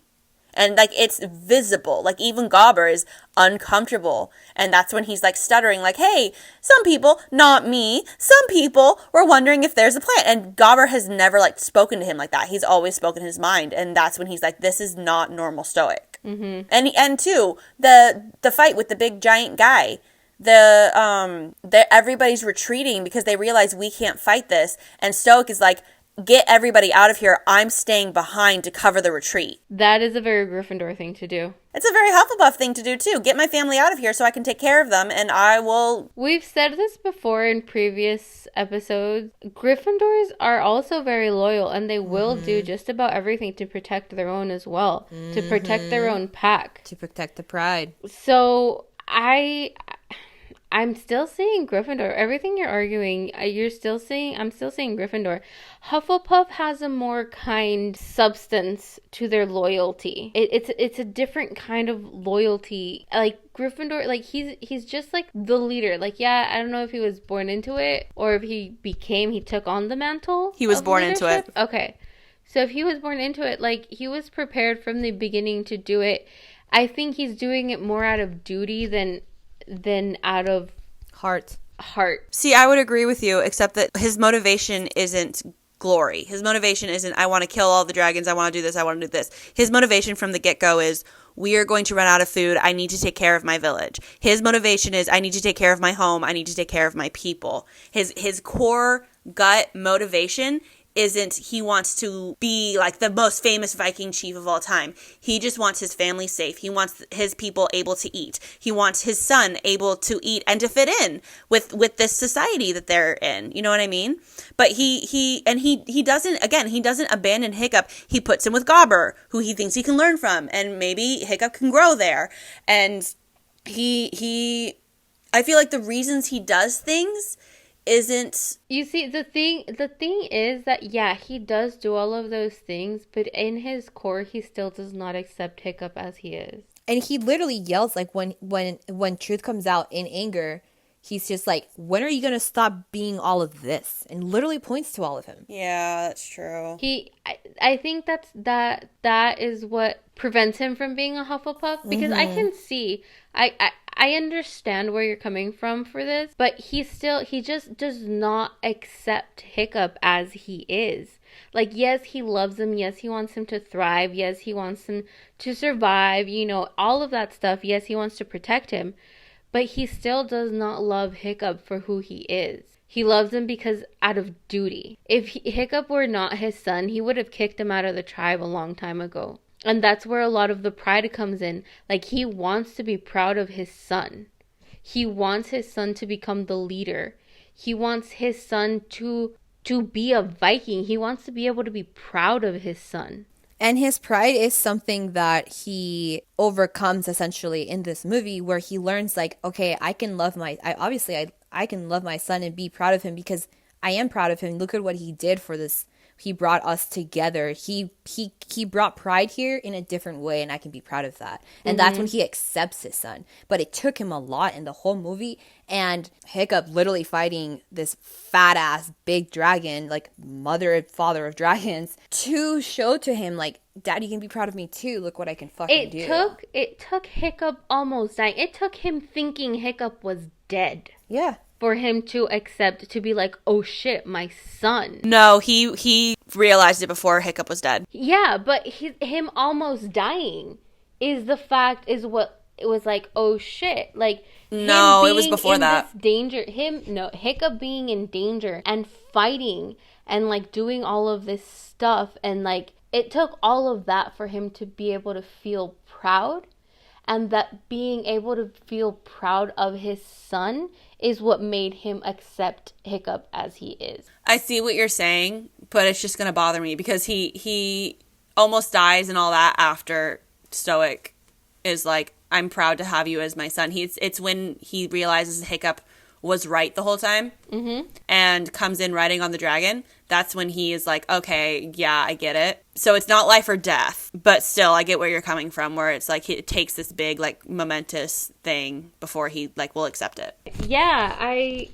And, like, it's visible. Like, even Gobber is uncomfortable. And that's when he's, like, stuttering, like, hey, some people, not me, some people were wondering if there's a plan. And Gobber has never, like, spoken to him like that. He's always spoken his mind. And that's when he's like, this is not normal stoic. Mm-hmm. And too, the fight with the big giant guy. Everybody's retreating because they realize we can't fight this. And Stoic is like, get everybody out of here. I'm staying behind to cover the retreat. That is a very Gryffindor thing to do. It's a very Hufflepuff thing to do, too. Get my family out of here so I can take care of them, and I will... We've said this before in previous episodes. Gryffindors are also very loyal, and they will do just about everything to protect their own as well. To protect their own pack. To protect the pride. So, I'm still saying Gryffindor. Everything you're arguing, I'm still saying Gryffindor. Hufflepuff has a more kind substance to their loyalty. It's a different kind of loyalty. Like Gryffindor, like he's just like the leader. Like, yeah, I don't know if he was born into it or if he took on the mantle. He was born into it. Okay. So if he was born into it, like he was prepared from the beginning to do it. I think he's doing it more out of duty than out of heart. See, I would agree with you, except that his motivation isn't glory. His motivation isn't, I want to kill all the dragons, I want to do this, I want to do this. His motivation from the get-go is, we are going to run out of food, I need to take care of my village. His motivation is, I need to take care of my home, I need to take care of my people. His core gut motivation isn't he wants to be like the most famous Viking chief of all time. He just wants his family safe. He wants his people able to eat. He wants his son able to eat and to fit in with this society that they're in. You know what I mean? But he doesn't abandon Hiccup. He puts him with Gobber, who he thinks he can learn from, and maybe Hiccup can grow there. And I feel like the reasons he does things isn't... You see, the thing is that, yeah, he does do all of those things, but in his core, he still does not accept Hiccup as he is. And he literally yells, like, when truth comes out in anger, he's just like, when are you going to stop being all of this? And literally points to all of him. Yeah, that's true. I think that is what prevents him from being a Hufflepuff, because I can see, I understand where you're coming from for this, but he just does not accept Hiccup as he is. Like, yes, he loves him. Yes, he wants him to thrive. Yes, he wants him to survive, all of that stuff. Yes, he wants to protect him, but he still does not love Hiccup for who he is. He loves him because out of duty. If Hiccup were not his son, he would have kicked him out of the tribe a long time ago. And that's where a lot of the pride comes in. Like, he wants to be proud of his son. He wants his son to become the leader. He wants his son to be a Viking. He wants to be able to be proud of his son. And his pride is something that he overcomes essentially in this movie, where he learns, like, okay, I can love I can love my son and be proud of him because I am proud of him. Look at what he did for this. He brought us together. He brought pride here in a different way, and I can be proud of that. And that's when he accepts his son. But it took him a lot in the whole movie. And Hiccup literally fighting this fat ass big dragon, like mother and father of dragons, to show to him like, Dad, you can be proud of me too. Look what I can fucking do. It took Hiccup almost dying. It took him thinking Hiccup was dead. Yeah. For him to accept, to be like, oh shit, my son. No, he realized it before Hiccup was dead. Yeah, but him almost dying is what it was like, oh shit. Like, no, it was before that. Hiccup being in danger and fighting and like doing all of this stuff, and like it took all of that for him to be able to feel proud. And that being able to feel proud of his son is what made him accept Hiccup as he is. I see what you're saying, but it's just going to bother me because he almost dies and all that after Stoic is like, I'm proud to have you as my son. It's when he realizes Hiccup was right the whole time and comes in riding on the dragon. That's when he is like, okay, yeah, I get it. So it's not life or death, but still, I get where you're coming from, where it's like it takes this big, like, momentous thing before he, like, will accept it. Yeah,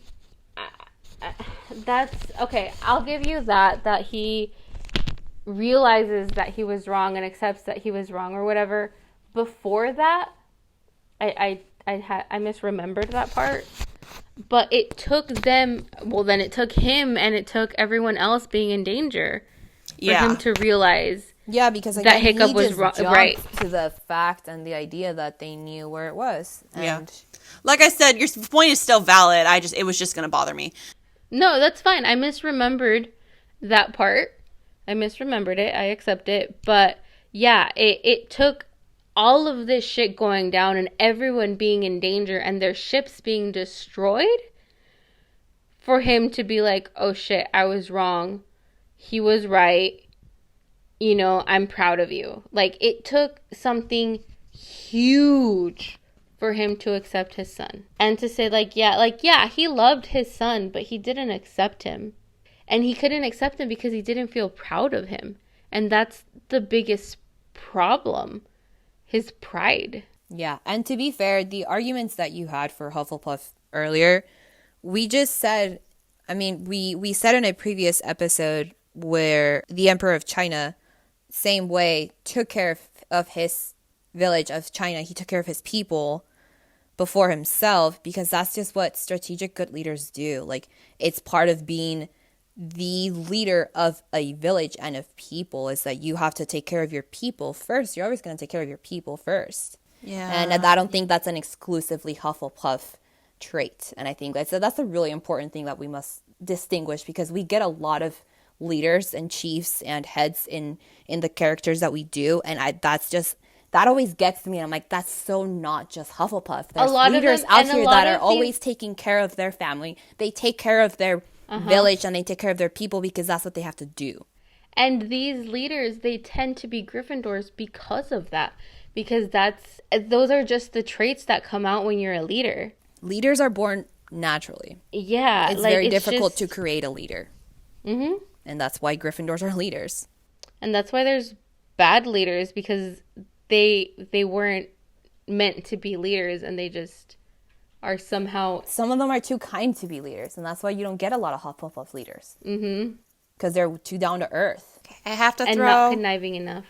that's, okay, I'll give you that he realizes that he was wrong and accepts that he was wrong or whatever. Before that, I misremembered that part. But it took them, well, then it took him and it took everyone else being in danger for him to realize because again, that Hiccup was right. To the fact and the idea that they knew where it was. And like I said, your point is still valid. It was just going to bother me. No, that's fine. I misremembered that part. I misremembered it. I accept it. But yeah, it took all of this shit going down and everyone being in danger and their ships being destroyed for him to be like, oh shit, I was wrong. He was right. You know, I'm proud of you. Like, it took something huge for him to accept his son. And to say, yeah, he loved his son, but he didn't accept him. And he couldn't accept him because he didn't feel proud of him. And that's the biggest problem. His pride. Yeah, and to be fair, the arguments that you had for Hufflepuff earlier, we just said, I mean, we said in a previous episode where the Emperor of China, same way, took care of his village of China. He took care of his people before himself, because that's just what strategic good leaders do. Like, it's part of being the leader of a village and of people, is that you have to take care of your people first. You're always going to take care of your people first. Yeah. And I don't think that's an exclusively Hufflepuff trait. And I think that's a really important thing that we must distinguish, because we get a lot of leaders and chiefs and heads in the characters that we do. And that always gets me. And I'm like, that's so not just Hufflepuff. There's leaders out here that are always taking care of their family. They take care of their village and they take care of their people because that's what they have to do. And these leaders, they tend to be Gryffindors because of that. Because those are just the traits that come out when you're a leader. Leaders are born naturally. Yeah. It's very difficult to create a leader. Mm-hmm. And that's why Gryffindors are leaders. And that's why there's bad leaders, because they weren't meant to be leaders and they just are somehow... Some of them are too kind to be leaders, and that's why you don't get a lot of Hufflepuff leaders. Mm-hmm. Because they're too down to earth. I have to and not conniving enough.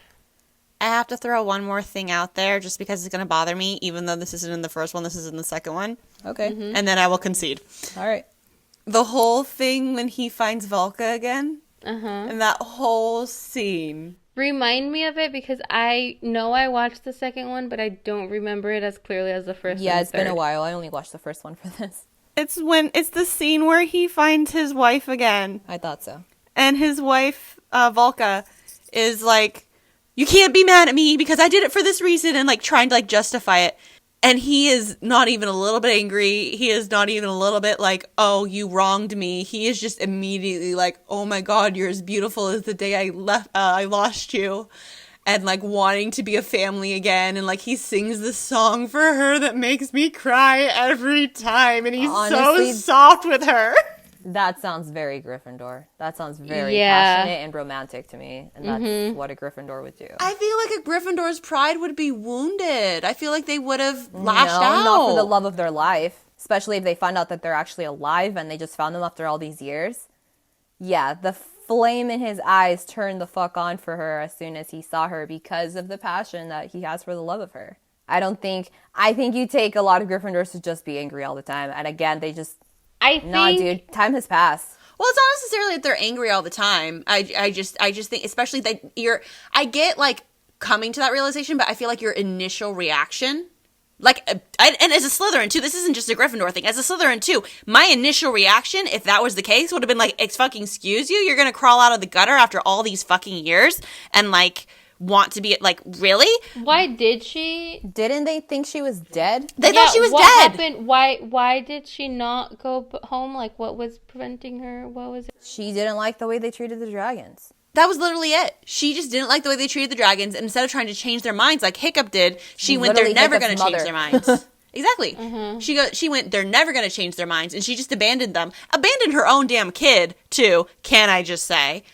I have to throw one more thing out there, just because it's going to bother me, even though this isn't in the first one, this is in the second one. Okay. Mm-hmm. And then I will concede. All right. The whole thing when he finds Volca again, and that whole scene... Remind me of it, because I know I watched the second one, but I don't remember it as clearly as the first one. Yeah, it's been a while. I only watched the first one for this. It's the scene where he finds his wife again. I thought so. And his wife, Volca, is like, you can't be mad at me because I did it for this reason, and like trying to like justify it. And he is not even a little bit angry. He is not even a little bit like, oh, you wronged me. He is just immediately like, oh my God, you're as beautiful as the day I lost you. And like wanting to be a family again. And like he sings this song for her that makes me cry every time. And he's so soft with her. That sounds very Gryffindor. That sounds very Yeah. passionate and romantic to me. And that's what a Gryffindor would do. I feel like a Gryffindor's pride would be wounded. I feel like they would have lashed out. Not for the love of their life. Especially if they find out that they're actually alive and they just found them after all these years. Yeah, the flame in his eyes turned the fuck on for her as soon as he saw her because of the passion that he has for the love of her. I think you take a lot of Gryffindors to just be angry all the time. And again, they just, nah, dude, time has passed. Well, it's not necessarily that they're angry all the time. I just think, especially that I get like coming to that realization, but I feel like your initial reaction, like, and as a Slytherin too, this isn't just a Gryffindor thing. As a Slytherin too, my initial reaction, if that was the case, would have been like, excuse you, you're gonna crawl out of the gutter after all these fucking years and like want to be like, really? Why did she? Didn't they think she was dead? They thought she was what dead. Happened? Why did she not go home? Like, what was preventing her? What was it? She didn't like the way they treated the dragons. That was literally it. She just didn't like the way they treated the dragons, and instead of trying to change their minds like Hiccup did, she went, they're never going to change their minds. Exactly. She went, they're never going to change their minds, and she just abandoned them. Abandoned her own damn kid, too, can I just say.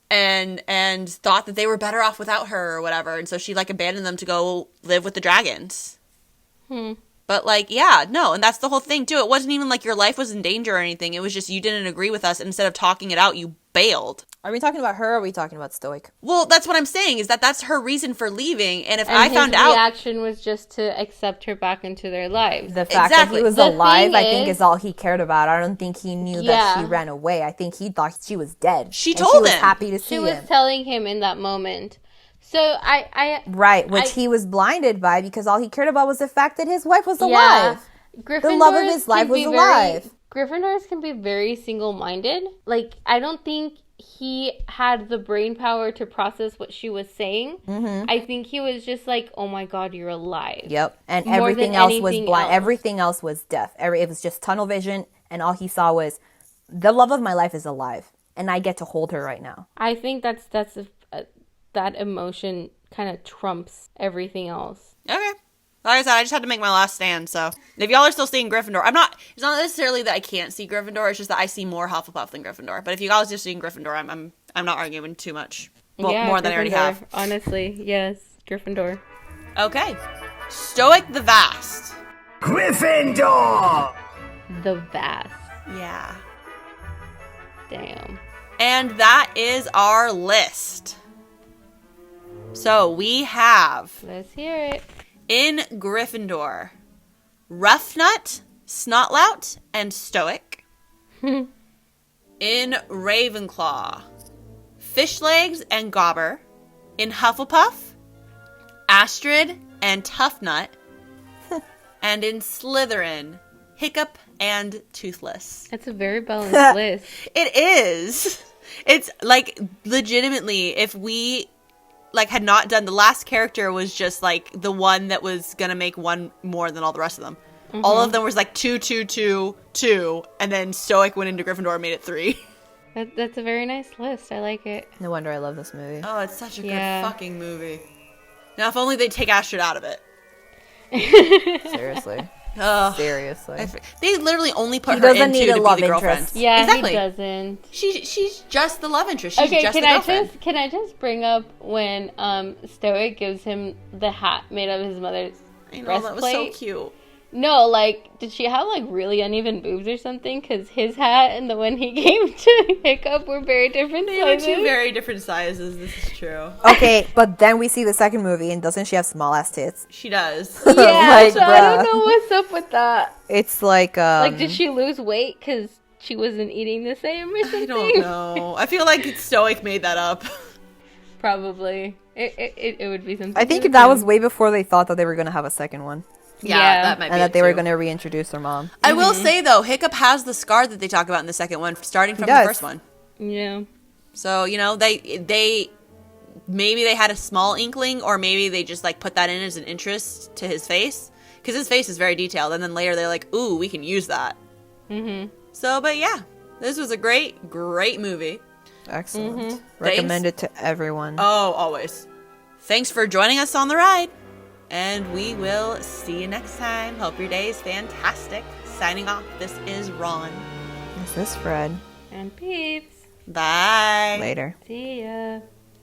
And thought that they were better off without her or whatever, and so she, like, abandoned them to go live with the dragons. But, like, yeah, no, and that's the whole thing, too. It wasn't even like your life was in danger or anything. It was just you didn't agree with us, and instead of talking it out, you bailed. Are we talking about her or are we talking about Stoic? Well, that's what I'm saying, is that that's her reason for leaving, and if And I found out... his reaction was just to accept her back into their lives. The fact Exactly. that he was The alive, thing I think, is- is all he cared about. I don't think he knew that she ran away. I think he thought she was dead. She And told she was him. happy to see She was him. telling him in that moment. So Right, which I- he was blinded by because all he cared about was the fact that his wife was alive. The love of his life was alive. Gryffindors can be very single-minded. Like, I don't think he had the brain power to process what she was saying. I think he was just like, oh my god, you're alive. Yep. And More everything than else was anything blind. else. Everything else was deaf. It was just tunnel vision, and all he saw was the love of my life is alive, and I get to hold her right now. I think that emotion kind of trumps everything else. Okay. Like I said, I just had to make my last stand, so... If y'all are still seeing Gryffindor, it's not necessarily that I can't see Gryffindor, it's just that I see more Hufflepuff than Gryffindor. But if you guys are seeing Gryffindor, I'm not arguing too much. Well, Yeah, more than I already Gryffindor, have. Honestly, yes, Gryffindor. Okay. Stoic the Vast. Gryffindor! The vast. Yeah. Damn. And that is our list. So we have... Let's hear it. In Gryffindor, Roughnut, Snotlout, and Stoic. In Ravenclaw, Fishlegs and Gobber. In Hufflepuff, Astrid and Toughnut. And in Slytherin, Hiccup and Toothless. That's a very balanced list. It is. It's like legitimately, if we like had not done, the last character was just like the one that was gonna make one more than all the rest of them. All of them was like 2, 2, 2, 2, and then Stoic went into Gryffindor and made it 3. That's a very nice list. I like it. No wonder I love this movie. Oh, it's such a Yeah. good fucking movie. Now, if only they'd take Astrid out of it. Seriously. Ugh. Seriously. They literally only put He her doesn't into need a to love be the girlfriend. interest. Yeah, exactly. he doesn't. She's just the love interest. She's Okay, just the can girlfriend. I just bring up when Stoic gives him the hat made of his mother's I know, breastplate? that was so cute. No, like, did she have, like, really uneven boobs or something? Because his hat and the one he gave to Hiccup were very different They were sizes. two very different sizes. This is true. Okay, but then we see the second movie, and doesn't she have small ass tits? She does. Yeah, Like, so I don't bruh. know what's up with that. It's like, Like, did she lose weight because she wasn't eating the same or something? I don't know. I feel like Stoic made that up. Probably. It would be something. I think to that do. was way before they thought that they were going to have a second one. Yeah, that might be And that it they were too. going to reintroduce their mom. I will say though, Hiccup has the scar that they talk about in the second one, starting from the does. first one. Yeah. So you know, they maybe they had a small inkling, or maybe they just like put that in as an interest to his face, because his face is very detailed. And then later they're like, "Ooh, we can use that." So, but yeah, this was a great movie. Excellent. Recommend it to everyone. Oh, always. Thanks for joining us on the ride. And we will see you next time. Hope your day is fantastic. Signing off, this is Ron. This is Fred. And peeps. Bye. Later. See ya.